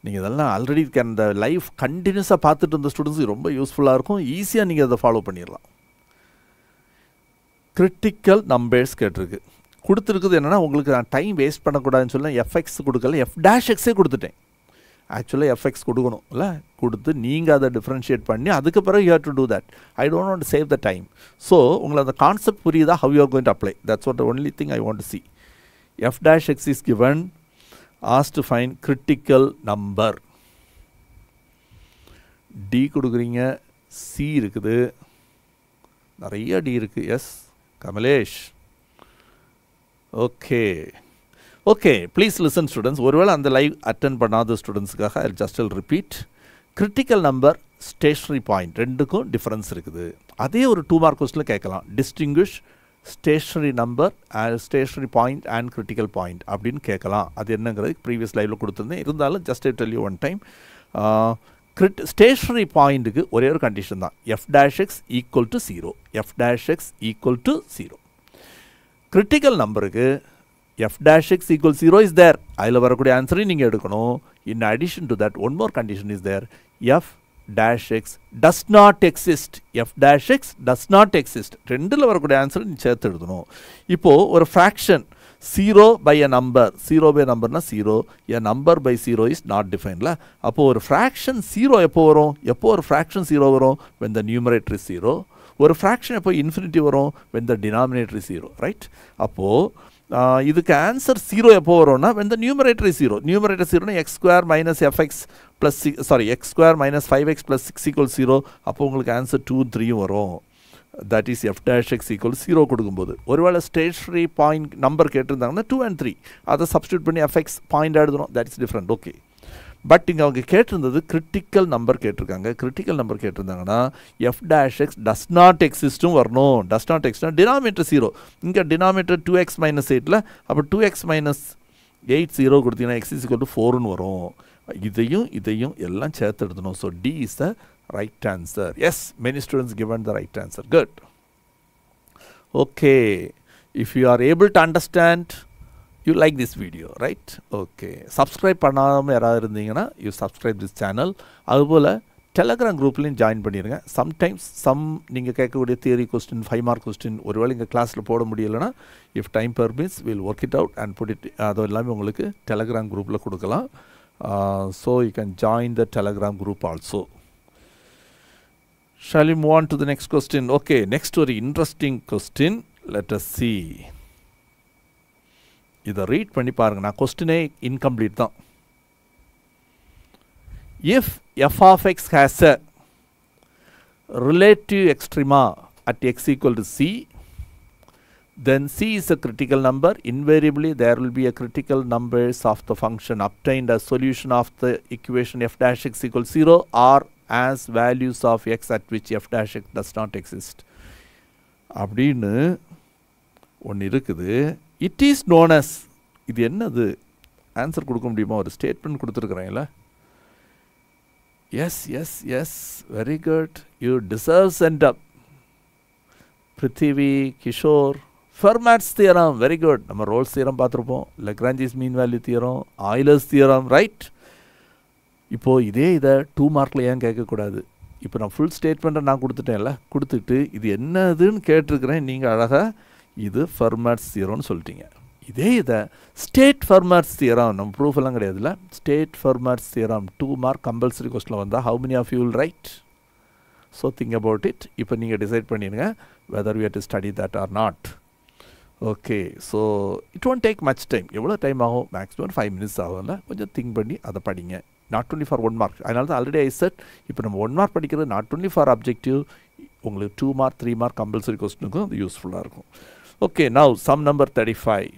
நீங்கள் இதெல்லாம் ஆல்ரெடி அந்த லைஃப் கண்டினியூஸாக பார்த்துட்டு இருந்த ஸ்டூடெண்ட்ஸுக்கு ரொம்ப யூஸ்ஃபுல்லாக இருக்கும். ஈஸியாக நீங்கள் அதை ஃபாலோ பண்ணிடலாம். கிரிட்டிக்கல் நம்பர்ஸ் கேட்டிருக்கு. கொடுத்துருக்குது என்னென்னா, உங்களுக்கு நான் டைம் வேஸ்ட் பண்ணக்கூடாதுன்னு சொல்லி எஃப்எக்ஸ் கொடுக்கல, F'(x) கொடுத்துட்டேன். ஆக்சுவலாக எஃப்எக்ஸ் கொடுக்கணும் இல்லை, கொடுத்து நீங்கள் அதை டிஃப்ரென்ஷியேட் பண்ணி அதுக்கு பிறகு you have to do that. I don't want to save the time. So உங்களை அந்த கான்செப்ட் புரியுதா, how you are going to apply. That's what the only thing I want to see. F'(x) is given, ask to find critical number. D கொடுக்குறீங்க, C இருக்குது, நிறைய D இருக்குது. Yes Kamlesh. Okay okay, please listen students. ஒருவேளை அந்த live attend பண்ணாத ஸ்டூடெண்ட்ஸுக்காக I just will repeat. Critical number, stationery point, ரெண்டுக்கும் difference இருக்குது. அதே ஒரு 2-mark கொஸ்டினில் கேட்கலாம். Distinguish stationery number stationery point and critical point அப்படின்னு கேட்கலாம். அது என்னங்கிறது ப்ரீவியஸ் லைவில் கொடுத்துருந்தேன். இருந்தாலும் just I tell you one time. Stationery பாயிண்ட்டுக்கு ஒரே ஒரு கண்டிஷன் தான், F'(x) = 0. F'(x) = 0. கிரிட்டிக்கல் நம்பருக்கு F'(x) = 0 is there. அதில் வரக்கூடிய ஆன்சரையும் நீங்கள் எடுக்கணும். In addition to that, one more condition is there. F'(x) does not exist. F'(x) does not exist. ரெண்டில் வரக்கூடிய ஆன்சரை நீ சேர்த்து எழுதணும். இப்போது ஒரு fraction 0 by a number, 0 by a numberனா 0, a number by 0 is not definedல. அப்போது ஒரு ஃப்ராக்ஷன் 0 எப்போ வரும், எப்போ ஒரு ஃப்ராக்ஷன் 0 வரும், when the numerator is 0. ஒரு ஃப்ராக்ஷன் எப்போ இன்ஃபினிட்டி வரும், when the denominator is 0, right? அப்போது இதுக்கு ஆன்சர் 0 எப்போ வரும்னா when the numerator is 0. Numerator 0னா x² - fx x² - 5x + 6 = 0. அப்போ உங்களுக்கு ஆன்சர் 2 3 வரும். that is f dash x equal to 0 கொடுக்கும்போது ஒருவேளை ஸ்டேஷனரி பாயிண்ட் நம்பர் கேட்டிருந்தாங்கன்னா 2 and 3 அதை சப்ஸ்டியூட் பண்ணி fx பாயிண்ட் எழுதணும், that is different. Okay, but இங்கே அவங்க கேட்டிருந்தது கிரிட்டிக்கல் நம்பர் கேட்டிருக்காங்க. கிரிட்டிக்கல் நம்பர் கேட்டிருந்தாங்கன்னா f dash x does not existும் வரணும். does not exist டினாமினேட்டர் 0, இங்கே டினாமினேட்டர் 2x minus 8ல, அப்போ 2x minus 8 0 கொடுத்தீங்கன்னா x is equal to 4ன்னு வரும். இதையும் எல்லாம் சேர்த்து எடுத்தணும். So D is the right answer. Yes, many students given the right answer. Good. Okay, if you are able to understand, you like this video, right? Okay, subscribe பண்ணாம யாராவது இருந்தீங்கன்னா you subscribe this channel. அதுபோல் Telegram குரூப்லையும் join பண்ணிடுங்க. Sometimes நீங்கள் கேட்கக்கூடிய theory question 5 mark question ஒருவேளை இங்கே கிளாஸில் போட முடியலைன்னா if time permits we'll work it out and put it, அது எல்லாமே உங்களுக்கு டெலகிராம் குரூப்பில் கொடுக்கலாம். So you can join the telegram group also. Shall we move on to the next question? Okay, next very interesting question. Let us see. இதை read பண்ணி பாருங்க. நான் கொஸ்டினே incomplete தான். If f of x has a relative extrema at x equal to c, then c is a critical number. Invariably there will be a critical numbers of the function obtained as solution of the equation f dash x equals 0 or as values of x at which f dash x does not exist. அப்படின்னு ஒன்று இருக்குது. It is known as, இது என்னது answer கொடுக்க முடியுமா? ஒரு statement கொடுத்துருக்குறேன்ல. Yes, very good. You deserve send up. Prithvi, Kishore, Fermat's theorem, very good. நம்ம Rolle's theorem பார்த்துருப்போம், Lagrange's mean value theorem, Euler's theorem, right? இப்போது இதை 2 மார்க்கில் ஏன் கேட்கக்கூடாது? இப்போ நான் ஃபுல் ஸ்டேட்மெண்ட்டை நான் கொடுத்துட்டேன்ல, கொடுத்துட்டு இது என்னதுன்னு கேட்டிருக்கிறேன். நீங்கள் அழகாக இது ஃபெர்மாட்ஸ் தியரம்னு சொல்லிட்டீங்க. இதை ஸ்டேட் ஃபெர்மாட்ஸ் தியரம், நம்ம ப்ரூஃப் எல்லாம் கிடையாதுல்ல, ஸ்டேட் ஃபெர்மாட்ஸ் தியரம் 2 மார்க் கம்பல்சரி கொஸ்டினில் வந்தால் how many of you will write? So think about it. இப்போ நீங்கள் டிசைட் பண்ணிடுங்க whether we have to study that or not. Okay, so it won't take much time. எவ்வளோ time ஆகும்? Maximum 5 minutes ஆகும்ல. கொஞ்சம் think பண்ணி அதை படிங்க. Not only for 1 mark. அதனால தான் ஆல்ரெடி ஐ செட், இப்போ நம்ம 1 mark படிக்கிறது நாட் ஒன்லி ஃபார் அப்ஜெக்டிவ், உங்களுக்கு 2 mark 3 mark கம்பல்சரி கொஸ்டினுக்கும் அது யூஸ்ஃபுல்லாக இருக்கும். Okay, now sum number 35.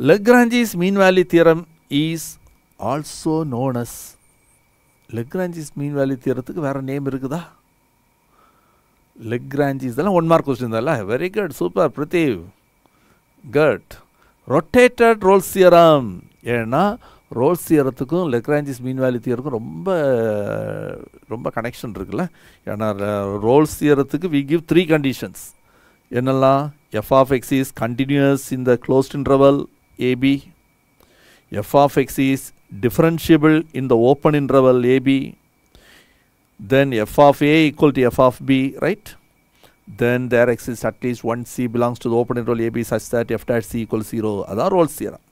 Lagrange's mean value theorem is also known as, Lagrange's mean value தியரத்துக்கு வேறு நேம் இருக்குதா? Lagrange's இதெல்லாம் 1 mark கொஸ்டின் தான்ல. Very good, super Prithiv, good. Rotated Rolle's theorem, ஏன்னா ரோல்ஸ் தியரத்துக்கும் லெக்ராஞ்சிஸ் மீன் வேல்யூ தியரத்துக்கும் ரொம்ப கனெக்ஷன் இருக்குல்ல. ஏன்னா ரோல்ஸ் தியரத்துக்கு வி கிவ் 3 conditions. என்னெல்லாம்? f of x is continuous in the closed interval ab, f of x is differentiable in the open interval ab, then f of a equal to f of b, right? Then there exists at least one c belongs to the open interval ab such that f dash c equals 0. அதான் Rolle's theorem.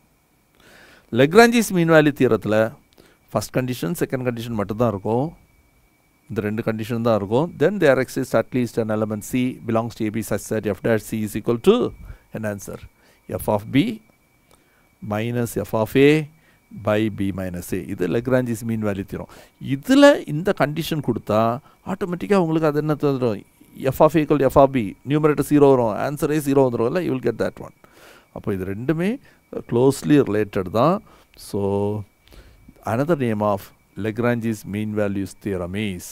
Lagrange's mean value தியரத்தில் first condition second condition மட்டும்தான் இருக்கும், இந்த 2 condition தான் இருக்கும். Then there exists at least an element c belongs to ab such that f dash c is equal to an answer f of b minus f of a by b minus a. இது Lagrange's mean value theorem. இதில் இந்த condition கொடுத்தா ஆட்டோமேட்டிக்காக உங்களுக்கு அது என்ன தந்துடும்? f of a equal to f of b, numerator 0 வரும், ஆன்சரே 0 வந்துடும். you will get that one. அப்போ இது ரெண்டுமே க்ளோஸ்லி ரிலேட்டட் தான். So another name of Lagrange's mean values theorem is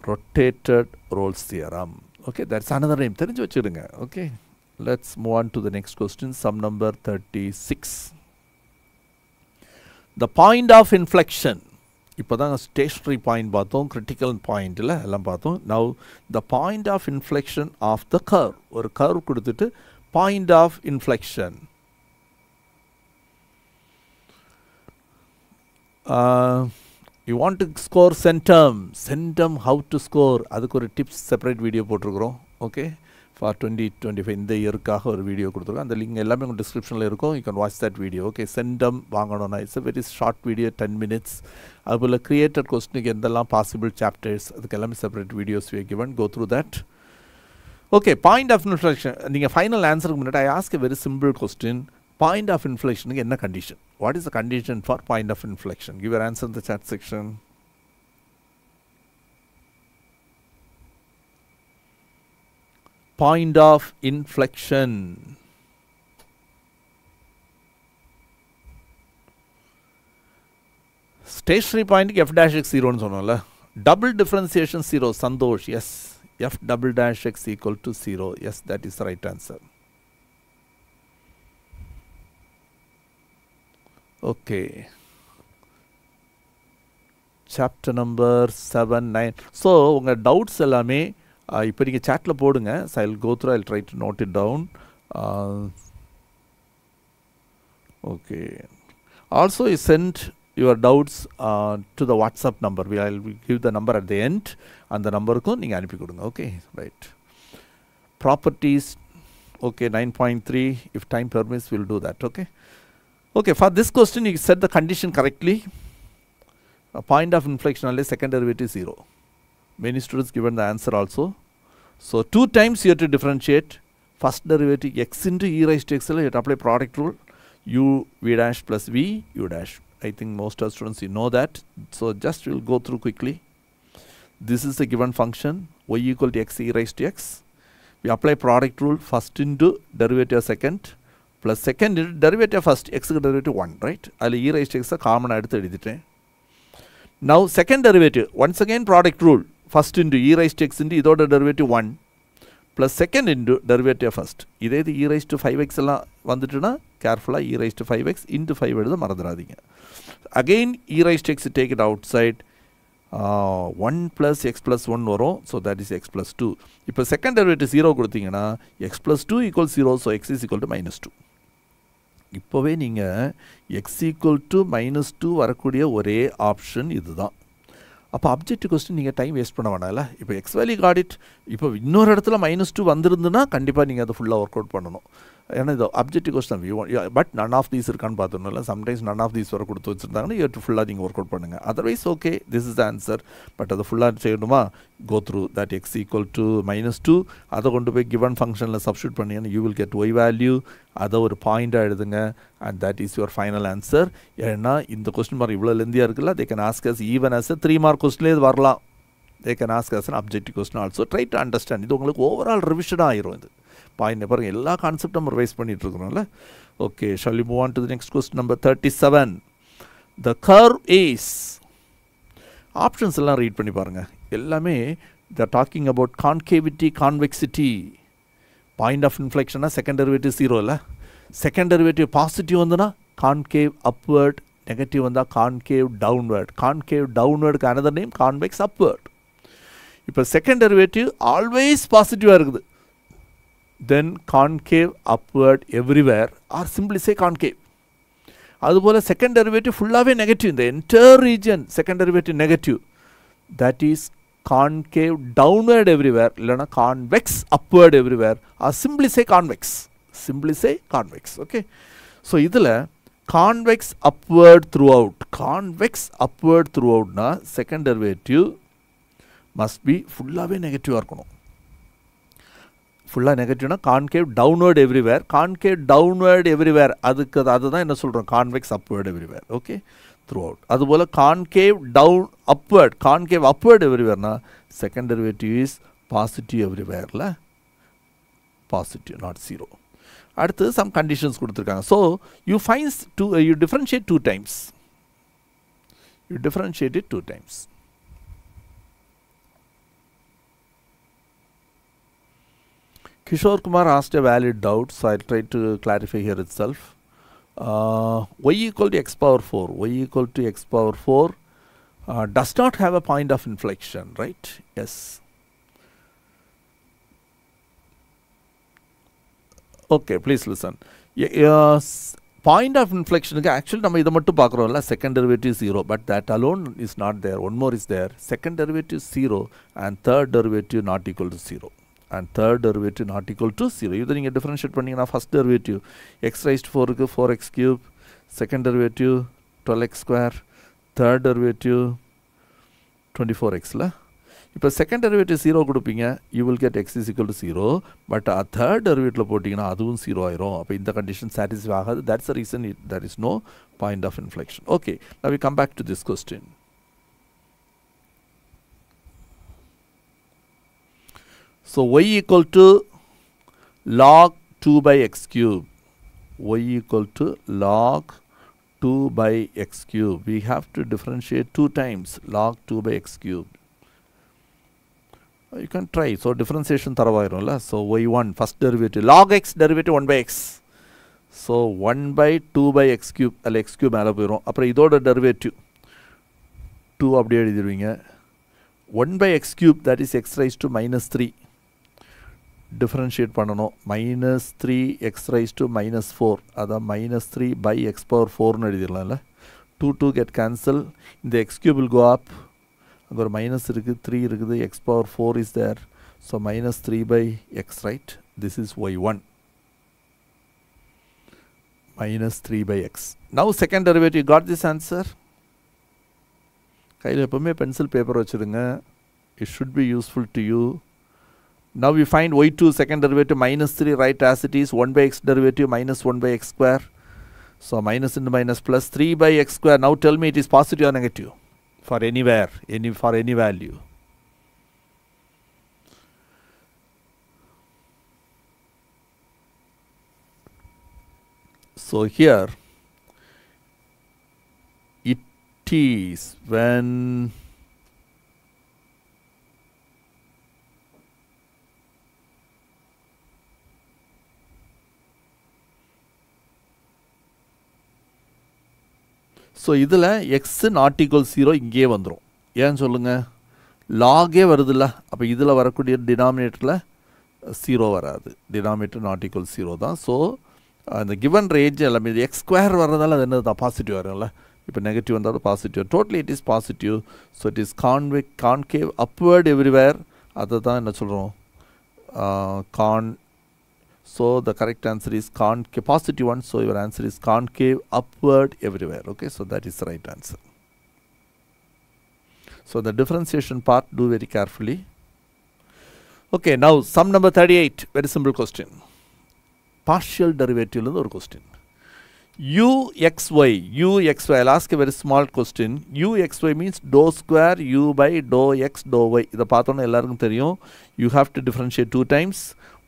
rotated Rolle's theorem. Okay, that's another name. தெரிஞ்சு வச்சுடுங்க. Okay, let's move on to the next question. Sum number 36. The point of inflection. இப்போ தான் stationary point பார்த்தோம், critical பாயிண்டில் எல்லாம் பார்த்தோம். Now the point of inflection of the curve. ஒரு curve கொடுத்துட்டு point of inflection. You want to score centum how to score, அதுக்கு ஒரு டிப்ஸ் செப்பரேட் வீடியோ போட்டிருக்கிறோம். ஓகே, ஃபார் 2025 இந்த இயருக்காக ஒரு வீடியோ கொடுத்துருக்கோம். அந்த லிங்க் எல்லாமே உங்கள் டிஸ்கிரிப்ஷனில் இருக்கும். You can watch that video. Okay, centum வாங்கணும்னா it's a very short video, 10 minutes. அதுபோல் கிரியேட்டட் கொஸ்டினுக்கு எந்தெல்லாம் பாசிபிள் சாப்டர்ஸ், அதுக்கு எல்லாமே separate videos we given, go through that. Okay, point of inflection. நீங்கள் ஃபைனல் ஆன்சருக்கு முன்னாடி I ask a very simple question. Point of இன்ஃப்ளெக்ஷனுக்கு என்ன கண்டிஷன்? What is the condition for point of inflection? Give your answer in the chat section. Point of inflection. Stationary point f dash x 0 nu sonnala. Double differentiation 0. Sandosh, yes. F double dash x equal to 0. Yes, that is the right answer. Okay. Chapter number 7, 9. So, unga doubts ellame இப்போ நீங்கள் chatல போடுங்க. So I'll go through, I'll try to note it down. Okay. Also, you send your doubts to the WhatsApp number. I'll give the number at the end. And the number ku neenga anupi kodunga. Okay, right. Properties. Okay, 9.3. If time permits, we'll do that. Okay. Okay, for this question, you set the condition correctly. A point of inflection only second derivative 0. Many students given the answer also. So 2 times you have to differentiate. First derivative x into e raised to x, you have to apply product rule. U v dash plus v u dash. I think most of the students you know that. So just we'll go through quickly. This is a given function y equal to x e raised to x. We apply product rule first into derivative second plus second into derivative first x derivative 1, right? I'll e raised to x common add editite. Now second derivative, once again product rule, first into e raised to x into idoda derivative 1 plus second into derivative first. இதே இது e raised to 5x எல்லாம் வந்துட்டுனா carefully e raised to 5x into 5 எழுத மறந்துடாதீங்க. Again e raised to x take it outside, 1 plus x plus 1 வரும், so that is x plus 2. இப்போ second derivative 0 கொடுத்தீங்கன்னா x plus 2 equals 0, so x is equal to minus 2. இப்போவே நீங்கள் x equal to minus 2 வரக்கூடிய ஒரே option இதுதான். அப்போ objective question நீங்கள் டைம் வேஸ்ட் பண்ண வேணாம்ல. இப்போ எக்ஸ் வேல்யூ காட் இட். இப்போ இன்னொரு இடத்துல -2 வந்திருந்துன்னா கண்டிப்பாக நீங்கள் அதை ஃபுல்லாக ஒர்க் அவுட் பண்ணணும். ஏன்னா இது objective question but none of these இருக்கான்னு பார்த்துடணும்ல. சம்டைம்ஸ் நன் ஆஃப் தீஸ் வர கொடுத்து வச்சுருந்தாங்கன்னா யூ ஃபுல்லாக நீங்கள் ஒர்க் அவுட் பண்ணுங்கள். Otherwise okay, this is the answer. But அதை ஃபுல்லாக செய்யணுமா, go through that X equal to -2 அதை கொண்டு போய் கிவன் ஃபங்க்ஷனில் சப்ஸ்டியூட் பண்ணிங்கன்னா you will get Y value. அதை ஒரு பாயிண்டாக எழுதுங்க and that is your final answer. ஏன்னா இந்த கொஸ்டின் மார்க் இவ்வளோ லெந்தியாக இருக்குல்ல, they can ask us even as 3 mark கொஸ்டின்லேயே இது வரலாம். They can ask us an objective question also. Try to understand. இது உங்களுக்கு ஓவரால் ரிவிஷனாக ஆயிரும். இது பாயிண்ட் பாருங்கள், எல்லா கான்செப்டும் நம்ம ரிவைஸ் பண்ணிட்டு இருக்கிறோம்ல. Okay, shall we move on to the next question number 37. The curve is, options எல்லாம் ரீட் பண்ணி பாருங்கள். எல்லாமே the talking about concavity, convexity. Point of இன்ஃப்ளெக்ஷனா செகண்ட் டெரிவேட்டிவ் 0 இல்லை, செகண்ட் டெரிவேட்டிவ் பாசிட்டிவ் வந்துன்னா கான்கேவ் அப்வர்ட், நெகட்டிவ் வந்தால் கான்கேவ் டவுன்வர்ட். கான்கேவ் டவுன்வர்டுக்கு another name convex upward. இப்போ செகண்ட் டெரிவேட்டிவ் ஆல்வேஸ் பாசிட்டிவாக இருக்குது, then concave upward everywhere, or simply say concave. அதுபோல் second derivative full-ஆவே negative, in the entire region second derivative negative, that is concave downward everywhere, இல்லைனா convex upward everywhere, or simply say convex. Simply say convex. Okay, so இதில் convex upward throughout, convex upward throughout na second derivative must be full-ஆவே negative இருக்கணும். ஃபுல்லாக நெகட்டிவ்னா concave downward everywhere, concave downward everywhere அதுதான் என்ன சொல்கிறோம், convex upward everywhere. Okay, throughout. அதுபோல் concave down upward, concave upward எவ்ரிவேர்னா second derivative is positive எவ்ரிவேரில், positive not 0. அடுத்து சம் கண்டிஷன்ஸ் கொடுத்துருக்காங்க. So you fines you differentiate 2 times. You differentiate it 2 times. Kishore Kumar asked a valid doubt, so I'll try to clarify here itself. Y equal to x power 4, y equal to x power 4 does not have a point of inflection, right? Yes. Okay, please listen. Point of inflection, actually நம்ம இதை மட்டும் பார்க்குறோம்ல, second derivative 0, but that alone is not there. One more is there. Second derivative 0 and third derivative not equal to 0. And third derivative not equal to 0. இதை நீங்கள் differentiate பண்ணிங்கன்னா first derivative x raised to 4க்கு 4x cube, second derivative 12x square, third derivative 24xல. இப்போ second derivative 0 கொடுப்பீங்க, you will get x is equal to 0, but third டெரிவேட்டிவ்ல போட்டிங்கன்னா அதுவும் 0 ஆயிரும். அப்போ இந்த கண்டிஷன் சாட்டிஸ்ஃபை ஆகாது. that's the reason there is no point of inflection. Okay, now we come back to this question. So y equal to log 2 by x cube. Y equal to log 2 by x cube. We have to differentiate 2 times log 2 by x cube. You can try. So differentiation tharavayirulla. So y1 first derivative log x derivative 1 by x. So 1 by 2 by x cube x cube மேல போயிரும். அப்புறம் இதோட derivative 2 அப்படியே எழுதிடுவீங்க. 1 by x cube, that is x raised to minus 3. Differentiate பண்ணணும். minus 3 x raised to minus 4. அதான் minus 3 by x power 4 னு எழுதிடலாம்ல. 2 get cancel. இந்த x cube will go up. அங்க ஒரு minus இருக்குது, 3 இருக்குது, x power 4 is there. So minus 3 by x, right? This is y1. Minus 3 by x. Now second derivative, you got this answer? கையில் எப்பவுமே pencil paper வச்சிருங்க. It should be useful to you. Now we find y2 second derivative minus 3, right as it is. 1 by x derivative minus 1 by x square. So minus into minus plus 3 by x square. Now tell me it is positive or negative for anywhere, for any value. So here it is when so இதில் x not equal 0 இங்கே வந்துரும். ஏன் சொல்லுங்க, லாகே வருதுல்ல, அப்போ இதில் வரக்கூடிய டினாமினேட்டரில் 0 வராது. டினாமினேட்டர் not equal 0 தான். ஸோ அந்த கிவன் ரேஞ்ச் எல்லாமே இது எக்ஸ் ஸ்கொயர் வர்றதால அது என்னது பாசிட்டிவ் வரும்ல. இப்போ நெகட்டிவ் வந்தாலும் positive. Totally it is positive. So it is concave upward everywhere. அதை தான் என்ன சொல்கிறோம், so the correct answer is concave, positive one. So your answer is concave upward everywhere. Okay, so that is the right answer. So the differentiation part, do very carefully. Okay, now sum number 38, very simple question. Partial derivative is a question. uxy, I'll ask a very small question. uxy means dou square u by dou x dou y. இதை பார்த்தோன்னா எல்லாருக்கும் தெரியும். You have to differentiate 2 times.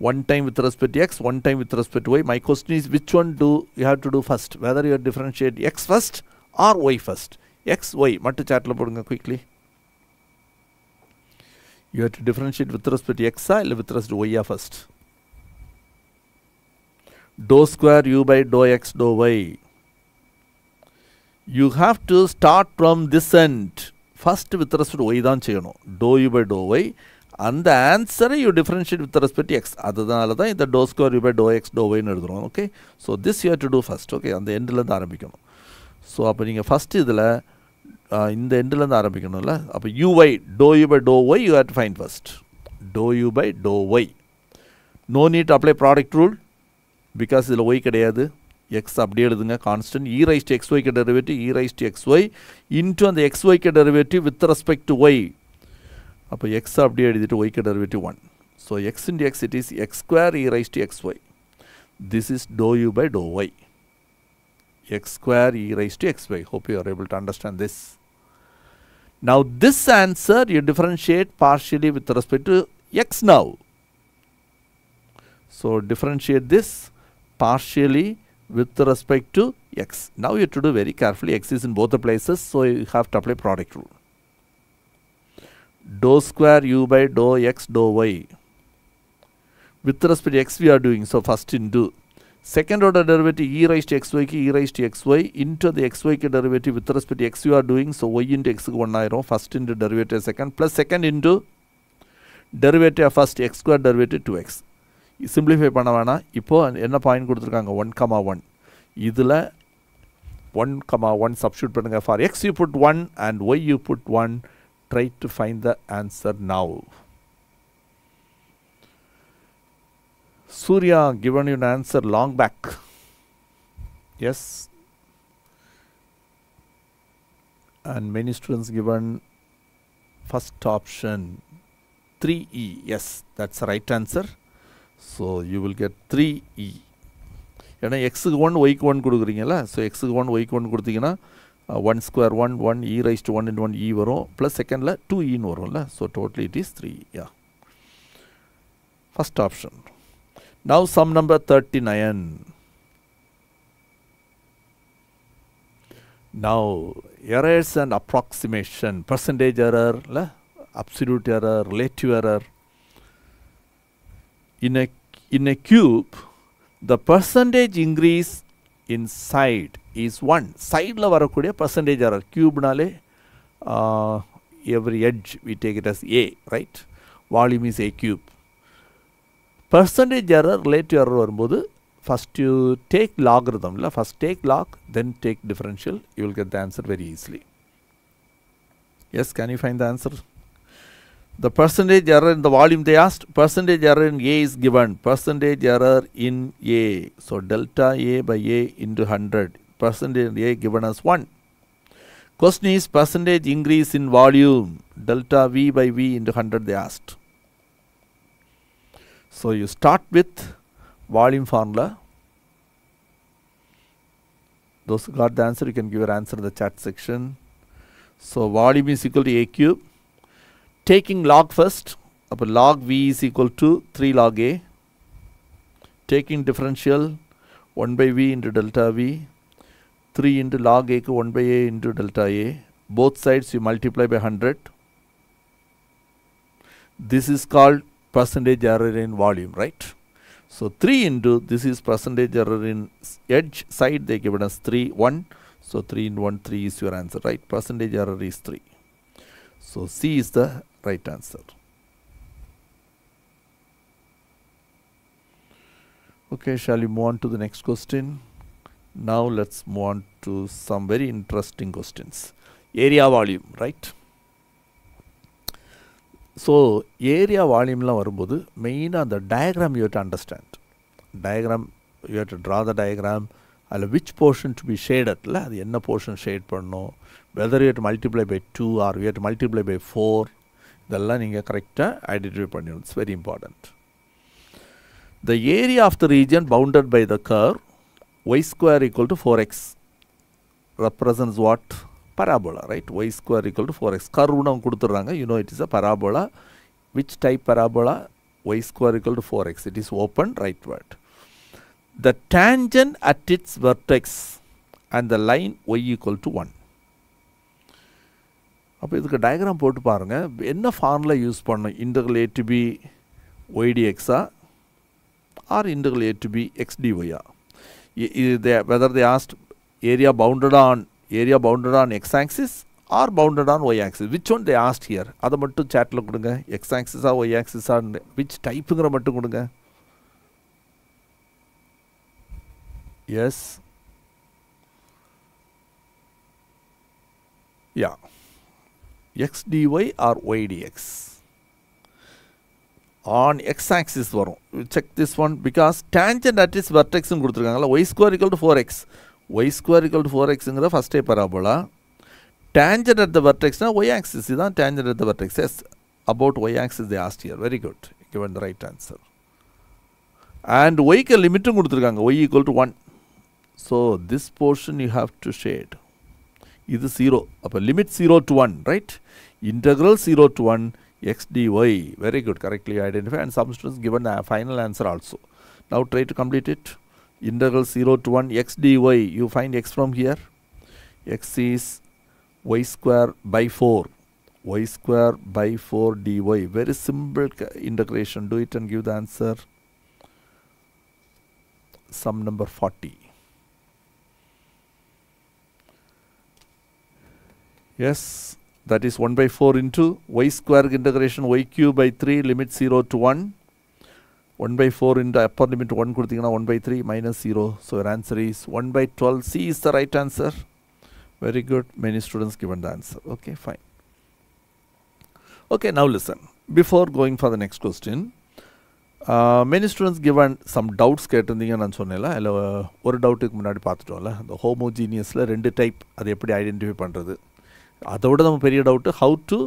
One time with respect to x, one time with respect to y. My question is, which one do you have to do first? Whether you differentiate x first or y first. x, y. Mattu chat la podunga quickly. You have to differentiate with respect to x or with respect to y first. Dou square u by dou x dou y. You have to start from this end. First with respect to y தான் செய்யணும். Dou u by dou y. And the answer you differentiate with respect to x. அதனால தான் இந்த dou square u by dou x dou y னு எழுதுறோம். Okay, so this you have to do first. Okay, அந்த எண்ட்ல இருந்து ஆரம்பிக்கணும். So அப்போ நீங்கள் ஃபர்ஸ்ட் இதில் இந்த எண்ட்ல இருந்து ஆரம்பிக்கணும்ல. அப்போ uy dou u by dou y you have to find first. Dou u by dou y. No need to apply product rule because இதில் y கிடையாது. x அப்படியே எழுதுங்க constant. e raised to xy க்கு derivative e raised to xy into அந்த xy க்கு derivative with respect to y. அப்போ x அப்படியே எழுதிட்டு y க்கு derivative 1. So x into x it is x square e raised to xy. This is dou u by dou y. x square e raised to xy. Hope you are able to understand this. Now this answer you differentiate partially with respect to x now. So differentiate this partially with respect to x. Now you have to do very carefully. X is in both the places, so you have to apply product rule. Dou square u by dou x dou y. With respect to x we are doing, so first into second order derivative e raised to xy ki e raised to xy into the xy ki derivative with respect to x you are doing, so y into x க்கு 1 ஆயிரும். First into derivative second plus second into derivative of first x square derivative 2x. Simplify பண்ண வேணாம். இப்போது என்ன point கொடுத்துருக்காங்க, 1,1. இதில் 1,1 substitute பண்ணுங்க. For x you put 1 and y you put 1. Try to find the answer now. Surya given you an answer long back. Yes. And many students given first option 3e. Yes, that's the right answer. So you will get 3e. ஏன்னா எக்ஸுக்கு 1 ஒய்க்கு 1 கொடுக்குறீங்களா. So எக்ஸுக்கு 1 ஒய்க்கு 1 கொடுத்தீங்கன்னா 1 square 1 e raised to 1 into 1 e வரும், plus செகண்டில் 2eன்னு வரும்ல. So totally it is 3. Yeah, first option. Now sum number 39. Now errors and approximation, percentage error, absolute error, relative error. In a cube, the percentage increase in side is 1. Side la varakudiya percentage error. Cube nale every edge we take it as a, right? Volume is a cube. Percentage error, relative error varumbodhu, first you take logarithm, first take log, then take differential. You will get the answer very easily. Yes, can you find the answer? The percentage error in the volume they asked, percentage error in A is given, percentage error in A. So delta A by A into 100, percentage in A given as 1. Question is percentage increase in volume, delta V by V into 100 they asked. So you start with volume formula. Those who got the answer, you can give your answer in the chat section. So volume is equal to A cube. Taking log first, log V is equal to 3 log A. Taking differential, 1 by V into delta V, 3 into log A 1 by A into delta A. Both sides you multiply by 100. This is called percentage error in volume, right? So 3 into, this is percentage error in edge side, they given us 3, 1. So 3 into 1, 3 is your answer, right? Percentage error is 3. So C is the right answer. Okay, shall we move on to the next question? Now let's move on to some very interesting questions. Area volume, right? So area volume la varumbodhu main the diagram you have to understand. Diagram, you have to draw the diagram. Which portion to be shaded, adu enna portion shade pannom, whether you have to multiply by 2 or you have to multiply by 4, idella neenga correct identify pannum. It's very important. The area of the region bounded by the curve y square equal to 4x represents what? Parabola, right? Y square equal to 4x. Curve na kuduthuranga, you know it is a parabola. Which type parabola? Y square equal to 4x. It is open rightward. The tangent at its vertex and the line y equal to 1. அப்போ இதுக்கு diagram போட்டு பாருங்க. என்ன formula use பண்ணணும்? Integral a to b y dx or integral a to b x dy. Whether they asked area bounded on x axis or bounded on y axis, which one they asked here? அதை மட்டும் chatல கொடுங்க. x axis or y axis or which typeங்கிற மட்டும் கொடுங்க. Yes. Yeah. X dy or y dx. On x axis varum. Check this one because tangent at its vertex nu kuduthirukanga. Y square equal to 4x. Y square equal to 4x ingra first parabola. Tangent at the vertex na y axis idan tangent at the vertex. Yes, about y axis they asked here. Very good. Given the right answer. And y ku limit um kuduthirukanga. Y equal to 1. So this portion you have to shade. This is 0. Limit 0 to 1, right? Integral 0 to 1 x dy. Very good, correctly identified. And some students given a final answer also. Now try to complete it. Integral 0 to 1 x dy. You find x from here. X is y square by 4. Y square by 4 dy. Very simple integration. Do it and give the answer. Sum number 40. Yes, that is 1 by 4 into y square integration y cube by 3 limit 0 to 1. 1 by 4 into upper limit 1 kuduthina 1 by 3 minus 0. So your answer is 1 by 12. C is the right answer. Very good. Many students given the answer. Okay, fine. Okay, now listen. Before going for the next question, many students given some doubts கேட்டிருந்தீங்க நான் சொன்னேன்ல. அதில் ஒரு டவுட்டுக்கு முன்னாடி பார்த்துட்டோம்ல, இந்த ஹோமோஜீனியஸில் 2 type, அதை எப்படி identify பண்ணுறது. அதோட நம்ம பெரிய doubt how to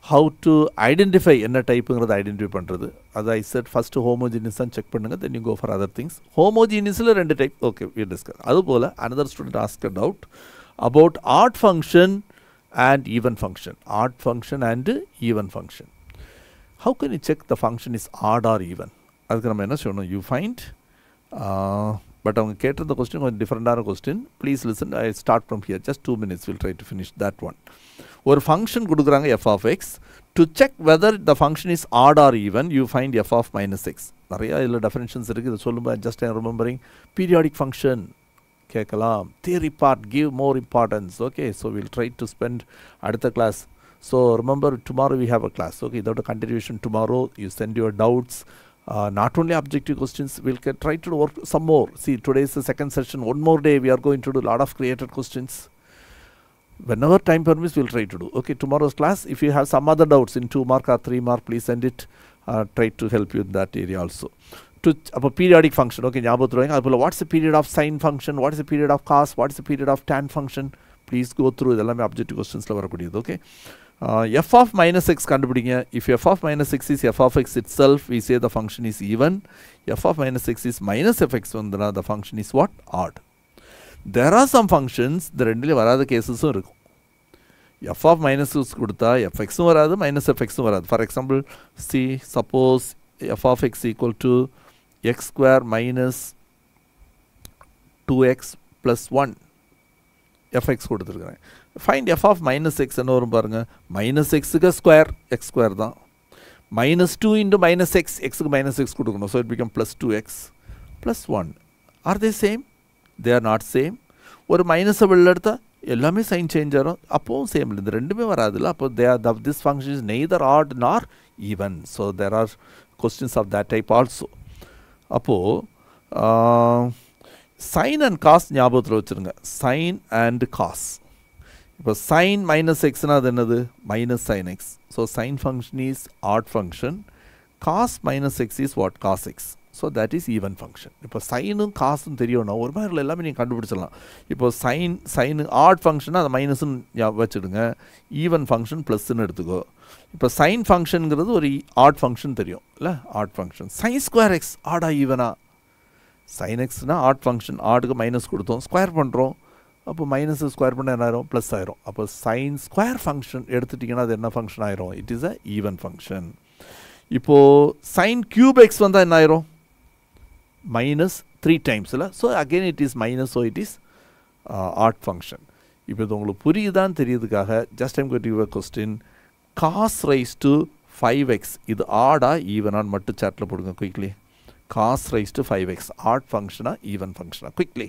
how to identify என்ன டைப்புங்கிறத ஐடென்டிஃபை பண்ணுறது. அது I said first homogeneous தான் செக் பண்ணுங்க, then you go for other things. homogeneousல ரெண்டு டைப், okay we discuss. அதுபோல் another student asked a doubt about odd function and even function. Odd function and even function. How can you check the function is odd or even? அதுக்கு நம்ம என்ன சொல்லணும், you find but அவங்க கேட்டிருந்த question கொஞ்சம் டிஃப்ரெண்டான question. Please listen, I start from here, just 2 minutes will try to finish that one. ஒரு function கொடுக்குறாங்க f of x. To check whether the function is odd or even you find f of minus x. நிறையா இதில் definitions இருக்குது, இதை சொல்லும்போது just I remembering. Periodic function கேட்கலாம், theory part give more importance. Okay, so will try to spend அடுத்த class. So remember tomorrow we have a class. Okay, இதோட continuation tomorrow. You send your doubts. Not only objective questions, we'll try to work some more. See, today is the second session. One more day we are going to do a lot of created questions. Whenever time permits, we'll try to do. Okay, tomorrow's class, if you have some other doubts in 2 mark or 3 mark, please send it. Try to help you in that area also. To a periodic function, okay, what's the period of sine function, what is the period of cos, what is the period of tan function? Please go through the objective questions. Okay. F of minus x கண்டுபிடிங்க. If f of minus x is f of x itself, we say the function is even. F of minus x is minus fx, the function is what? Odd. There are some functions, the ரெண்டிலே வராத கேசஸும் இருக்கும். f of minus x கொடுத்தா fx வராது, minus fx வராது. For example, see, suppose f of x equal to x square minus 2x plus 1. fx கொடுத்துருக்கிறேன். Find f of minus x என்ன வரும் பாருங்க. minus x க்கு ஸ்கொயர் x ஸ்கொயர் தான். minus 2 into minus x, x க்கு minus x கொடுக்கணும். So it become plus 2x plus 1. Are they same? They are not same. ஒரு மைனஸை வெளில எடுத்தா எல்லாமே சைன் சேஞ்ச் ஆகும், அப்போவும் சேம் இல்லை, இந்த ரெண்டுமே வராதுல்ல. அப்போ this function is neither odd nor even. So there are questions of that type also. அப்போது சைன் அண்ட் காஸ் ஞாபகத்தில் வச்சுருங்க. Sine and cos. இப்போ சைன் மைனஸ் எக்ஸ்னால் அது என்னது? Minus sine X. So sine function is odd function. Cos minus X is what? Cos X. So that is even function. இப்போ சைனும் காசும் தெரியணும்னா ஒரு மாதிரி எல்லாமே நீங்கள் கண்டுபிடிச்சிடலாம். இப்போ சைனு ஆட் ஃபங்க்ஷனாக அதை மைனஸ்ன்னு வச்சுடுங்க, ஈவன் ஃபங்க்ஷன் ப்ளஸ்ன்னு எடுத்துக்கோ. இப்போ சைன் ஃபங்க்ஷனுங்கிறது ஒரு ஆட் ஃபங்க்ஷன் தெரியும் இல்லை, odd function. Sine square X ஆடா ஈவனா? சைன் எக்ஸ்னால் ஆட் ஃபங்க்ஷன், ஆடுக்கு மைனஸ் கொடுத்தோம், ஸ்கொயர் பண்ணுறோம், அப்போ மைனஸ் ஸ்கொயர் பண்ண என்ன ஆயிரும்? ப்ளஸ் ஆயிரும். அப்போ சைன் ஸ்கொயர் ஃபங்க்ஷன் எடுத்துட்டிங்கன்னா அது என்ன ஃபங்க்ஷன் ஆயிரும்? It is a even function. இப்போது சைன் கியூப் எக்ஸ் வந்தால் என்ன ஆயிரும்? மைனஸ் 3 times இல்லை. So again it is minus, so it is odd function. இப்போ இது உங்களுக்கு புரியுதான்னு தெரியுதுக்காக just I'm going to give a question. cos raised to 5x இது ஆடா ஈவனான்னு மட்டும் சாட்டில் போடுங்க quickly. cos raised to 5x odd function or even function? Quickly.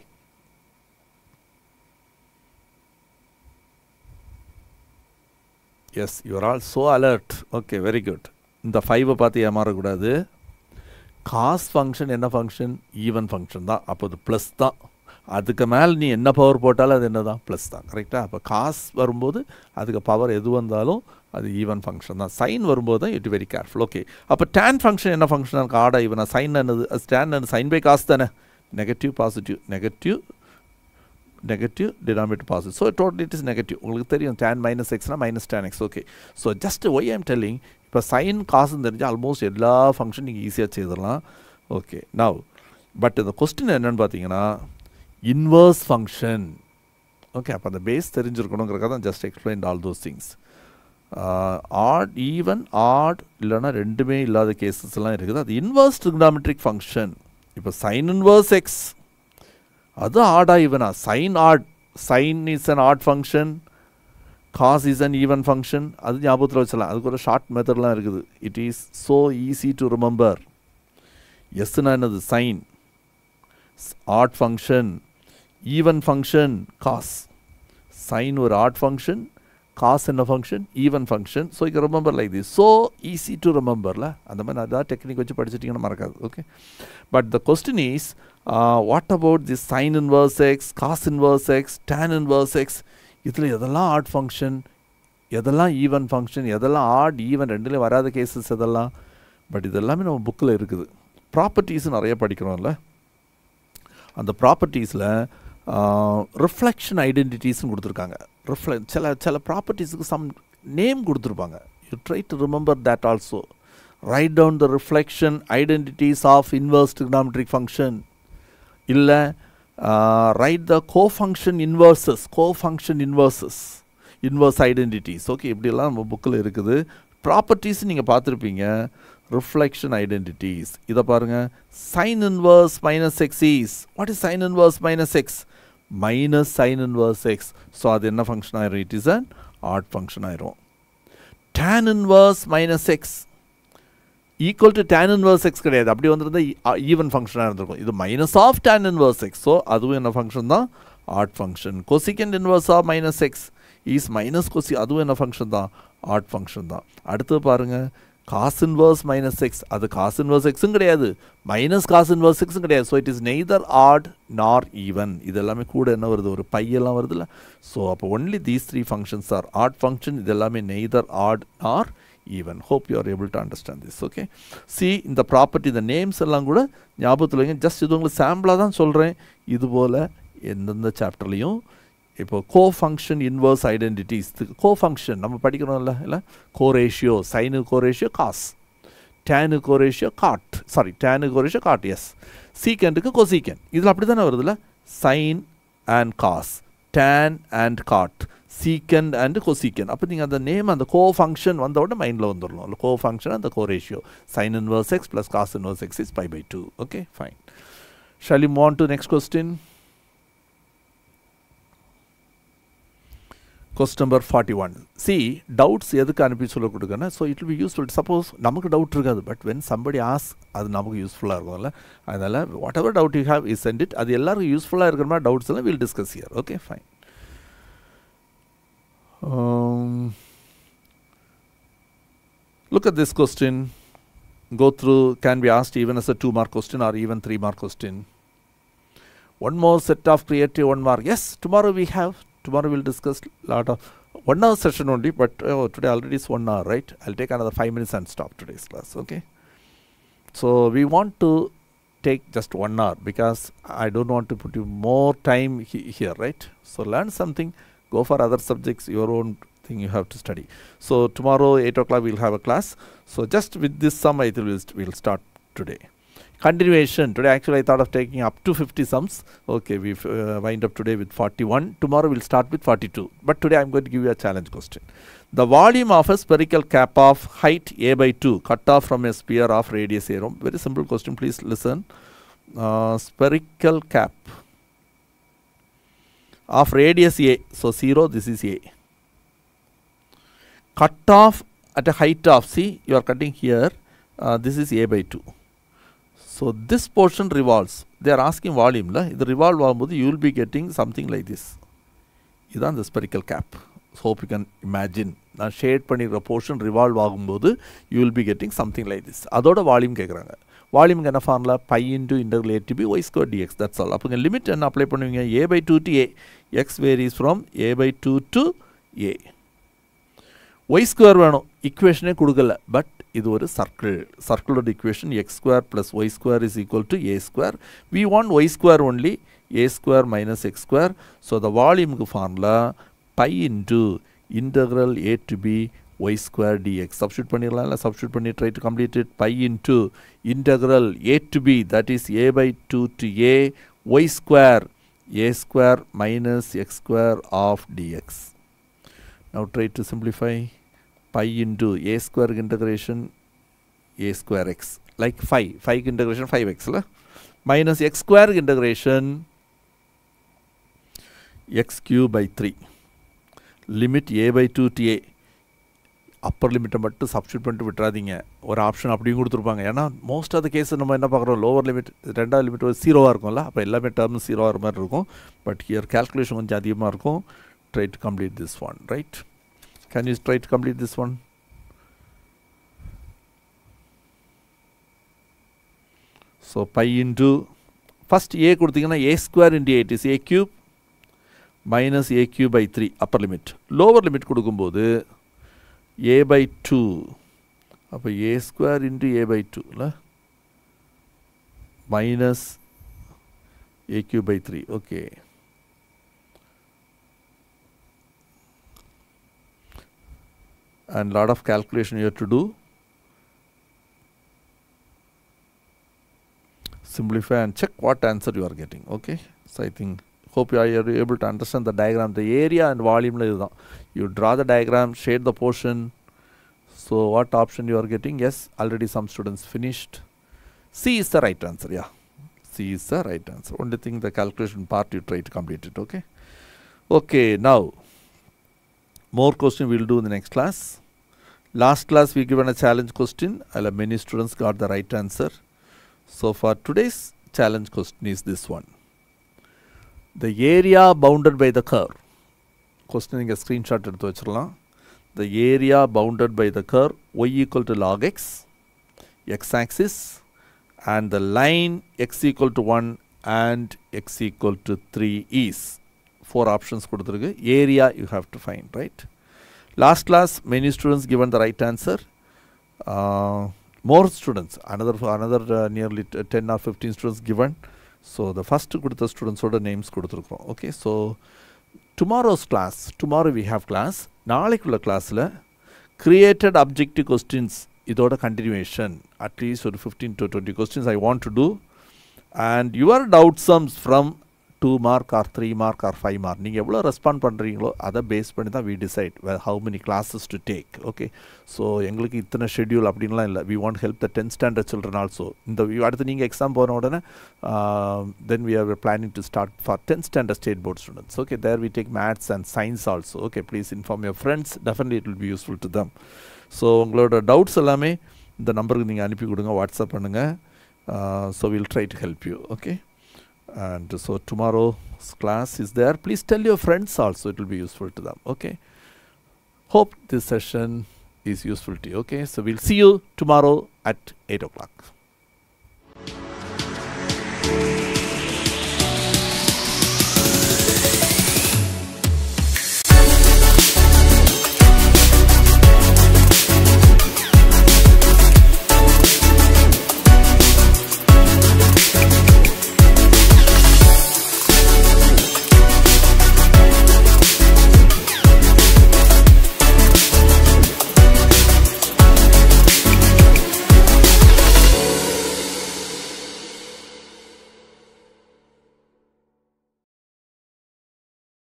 Yes, you are all so alert. Okay, very good. இந்த 5 பார்த்து ஏமாறக்கூடாது. cos function என்ன function? Even function தான். அப்போ அது ப்ளஸ் தான். அதுக்கு மேலே நீ என்ன பவர் போட்டாலும் அது என்ன தான்? ப்ளஸ் தான். கரெக்டாக? அப்போ காஸ் வரும்போது அதுக்கு பவர் எது வந்தாலும் அது ஈவன் ஃபங்க்ஷன் தான். சைன் வரும்போது தான் இட் வெரி கேர்ஃபுல். ஓகே, அப்போ டேன் ஃபங்க்ஷன் என்ன ஃபங்க்ஷன்? ஆடா ஈவனா? சைன் என்னது? டேன் என்ன? சைன் பை காஸ் தானே. Negative positive, negative denominator positive. So total it is negative. உங்களுக்கு தெரியும் டேன் மைனஸ் எக்ஸ்னா minus tan x. Okay, so just why I am telling, இப்போ சைன் காசுன்னு தெரிஞ்சால் ஆல்மோஸ்ட் எல்லா ஃபங்க்ஷன் நீங்கள் ஈஸியாக செய்திடலாம். ஓகே, நவ் பட் இந்த கொஸ்டின் என்னென்னு பார்த்தீங்கன்னா இன்வர்ஸ் ஃபங்க்ஷன். ஓகே, அப்போ அந்த பேஸ் தெரிஞ்சிருக்கணுங்கிறக்காக தான் just explain all those things. Odd, even, odd இல்லைனா ரெண்டுமே இல்லாத கேசஸ் எல்லாம் இருக்குது. அது இன்வர்ஸ் ட்ரிகோனோமெட்ரிக் ஃபங்க்ஷன். இப்போ சைன் இன்வர்ஸ் எக்ஸ் அது ஆடா ஈவனா? Sine odd, sine is an odd function, cos is an even function. அது ஞாபகத்தில் வச்சலாம். அதுக்கு ஒரு ஷார்ட் மெத்தட்லாம் இருக்குது. It is so easy to remember. எஸ்னா என்னது? Sine, odd function, even function cos. Sine ஒரு ஆட் ஃபங்க்ஷன், காஸ் என்ன function? Even function. So you remember like this. So easy to ரிமெம்பர்ல. அந்த மாதிரி அதான் டெக்னிக் வச்சு படிச்சிட்டிங்கன்னா மறக்காது. Okay, but the question is what about this sine inverse x, cos inverse x, tan inverse x? இதில் எதெல்லாம் ஆட் ஃபங்க்ஷன், எதெல்லாம் ஈவன் ஃபங்க்ஷன், எதெல்லாம் ஆட் ஈவன் ரெண்டுலேயும் வராத கேசஸ் எதெல்லாம்? பட் இதெல்லாமே நம்ம புக்கில் இருக்குது. ப்ராப்பர்ட்டிஸும் நிறைய படிக்கிறோம்ல. அந்த ப்ராப்பர்ட்டிஸில் ரிஃப்ளெக்ஷன் ஐடென்டிட்டிஸ்னு கொடுத்துருக்காங்க. சில ப்ராப்பர்ட்டிஸுக்கு சம் நேம் கொடுத்துருப்பாங்க. You try to remember that also. Write down the reflection identities of inverse trigonometric function. Illa write the co-function inverses, inverse identities. Okay, இப்படியெல்லாம் நம்ம புக்கில் இருக்குது. ப்ராப்பர்ட்டிஸ் நீங்கள் பார்த்துருப்பீங்க. Reflection identities. இதை பாருங்க. Sin inverse minus x is. What is sin inverse minus x? Minus sin inverse x. So அது என்ன ஃபங்க்ஷன் ஆயிரும்? It is an odd function ஆயிரும். Tan inverse minus x equal to tan inverse x கிடையாது. அப்படி வந்திருந்தா even ஃபங்க்ஷனாக இருந்திருக்கும். இது minus of tan inverse x. So அதுவும் என்ன ஃபங்க்ஷன் தான்? Odd function. cosecant inverse of minus X is minus cosec, அதுவும் என்ன ஃபங்க்ஷன் தான்? ஆட் ஃபங்க்ஷன் தான். அடுத்து பாருங்க, cos inverse minus x, அது cos inverse xும் கிடையாது, மைனஸ் cos inverse xும் கிடையாது. So it is neither odd nor even. இது எல்லாமே கூட என்ன வருது? ஒரு பையெல்லாம் வருதுல்ல. ஸோ அப்போ only these three functions are odd function. இது எல்லாமே neither odd nor even. Hope you are able to understand this. Okay, see in the property the names எல்லாம் கூட ஞாபகத்தில் வைங்க. ஜஸ்ட் இது உங்களுக்கு சாம்பிளாக தான் சொல்கிறேன். இதுபோல் எந்தெந்த சாப்டர்லையும் இப்போ கோஃபங்க்ஷன் இன்வர்ஸ் ஐடென்டிட்டிஸ், கோஃபங்க்ஷன் நம்ம படிக்கிறோம்ல, இல்லை co ratio, sine co ratio cos, tan co ratio cot, sorry tan co ratio cot, yes. சீக்கண்டுக்கு கோசீக்கன், இதில் அப்படி தானே வருதுல்ல. Sine and cos, tan and cot, secant and cosecant. அப்போ நீங்கள் அந்த நேம் அந்த கோஃபங்க்ஷன் வந்த உடனே மைண்டில் வந்துடணும். கோஃபங்க்ஷன் அந்த கோரேஷியோ. sin inverse x plus cos inverse x is pi by 2. Okay, fine. Shall we move on to next question? Question number 41. See, doubts எதுக்கு அனுப்பி சொல்ல கொடுக்கனா, so it will be useful. Suppose நமக்கு டவுட் இருக்காது, but when somebody asks, அது நமக்கு யூஸ்ஃபுல்லாக இருக்கும்ல. அதனால் whatever doubt you have, is send it. அது எல்லாருக்கும் யூஸ்ஃபுல்லாக இருக்கிற மாதிரி டவுட்ஸ் எல்லாம் we'll discuss here. Okay, fine. Look at this question. Go through, can be asked even as a 2-mark question or even 3-mark question. One more set of creative 1 mark. Yes, tomorrow we'll discuss lot of 1 hour session only, but today already is 1 hour, right? I'll take another 5 minutes and stop today's class. Okay, so we want to take just 1 hour because I don't want to put you more time here, right? So learn something. Go for other subjects, your own thing you have to study. So tomorrow 8 o'clock we'll have a class. So just with this sum I think we'll start today. Continuation. Today actually I thought of taking up to 50 sums. Okay, we've wind up today with 41. Tomorrow we'll start with 42. But today I'm going to give you a challenge question. The volume of a spherical cap of height a by 2 cut off from a sphere of radius a. Very simple question, please listen. Spherical cap of radius a, so 0, this is a, cut off at a height of, see you are cutting here, this is a by 2. So this portion revolves. They are asking volume la, இது revolve ஆகும்போது you will be getting something like this. இதுதான் the spherical cap. So hope you can imagine. நான் shade பண்ணிக்கிற portion revolve ஆகும்போது you will be getting something like this. அதோட volume கேட்குறாங்க. வால்யூமுக்கு என்ன formula? Pi into interval a to b y square dx. That's all. அப்போ இங்கே limit என்ன அப்ளை பண்ணுவீங்க? A by 2 to a. X varies from a by 2 to a. Y square வேணும், இக்குவேஷனே கொடுக்கல, பட் இது ஒரு சர்க்கிளோட equation. X square plus y square is equal to a square. We want y square only, a square minus x square. So the வால்யூமுக்கு formula pi into integral a to b y square dx. Substitute பண்ணிடலாம், substitute பண்ணி try to complete it. Pi into integral a to b, that is a by 2 to a, y square, a square minus x square of dx. Now try to simplify. Pi into a square integration a square x, like 5 integration 5x la? Minus x square integration x cube by 3. Limit a by 2 to a. Appar லிமிட்டை மட்டும் substitute பண்ணிட்டு விட்டுறாதீங்க. ஒரு option அப்படியும் கொடுத்துருப்பாங்க. ஏன்னா most of the case நம்ம என்ன பார்க்குறோம், லோவர் லிமிட், ரெண்டாவது லிமிட் ஒரு 0வாக இருக்கும்ல, அப்போ எல்லாமே டேர்ம் 0 ஆகிற மாதிரி இருக்கும். பட் ஹியர் கேல்குலேஷன் கொஞ்சம் அதிகமாக இருக்கும். Try to complete this one, right? Can you try to complete this one? So pi into first a கொடுத்தீங்கன்னா a square into 8 is a cube minus a cube by 3 upper limit. Lower limit கொடுக்கும்போது a by 2, அப்போ a square into a by 2 இல்லை, minus a cube by 3. Okay, and lot of calculation you have to do. Simplify and check what answer you are getting. Okay, so I think hope you are able to understand the diagram. The area and volume, you draw the diagram, shade the portion. So what option you are getting? Yes, already some students finished. C is the right answer. Yeah, C is the right answer. Only thing, the calculation part you try to complete it. Okay. Okay, now more question we will do in the next class. Last class we given a challenge question. Many students got the right answer. So for today's challenge question is this one. The area bounded by the curve. Question inga screenshot eduthu vechirukalam. The area bounded by the curve y equal to log x, x-axis, and the line x equal to 1 and x equal to 3 is. 4 options kuduthirukku. Area you have to find, right? Last class many students given the right answer. More students, another nearly 10 or 15 students given. So the first kudutha students oda names kuduthirukkom. Okay, so tomorrow's class, tomorrow we have class. Naalaikulla class la created objective questions idoda continuation, at least 15 to 20 questions I want to do, and your doubt sums from 2 mark or 3 mark or 5 mark. நீங்க எவ்வளவு respond பண்றீங்களோ அதை base பண்ணி தான் we decide how many classes to take. Okay, so எங்களுக்கு இத்தனை schedule அப்படின்லாம் இல்லை. we want help the 10th standard children also. இந்த அடுத்து நீங்கள் எக்ஸாம் போன உடனே then we are planning to start for 10th standard state board students. Okay, there we take maths and science also. Okay, please inform your friends, definitely it will be useful to them. So உங்களோட doubts எல்லாமே இந்த நம்பருக்கு நீங்கள் அனுப்பி கொடுங்க, WhatsApp பண்ணுங்க. So we'll try to help you. Okay, and so tomorrow's class is there. Please tell your friends also, it will be useful to them. Okay, hope this session is useful to you. Okay, so we'll see you tomorrow at 8 o'clock.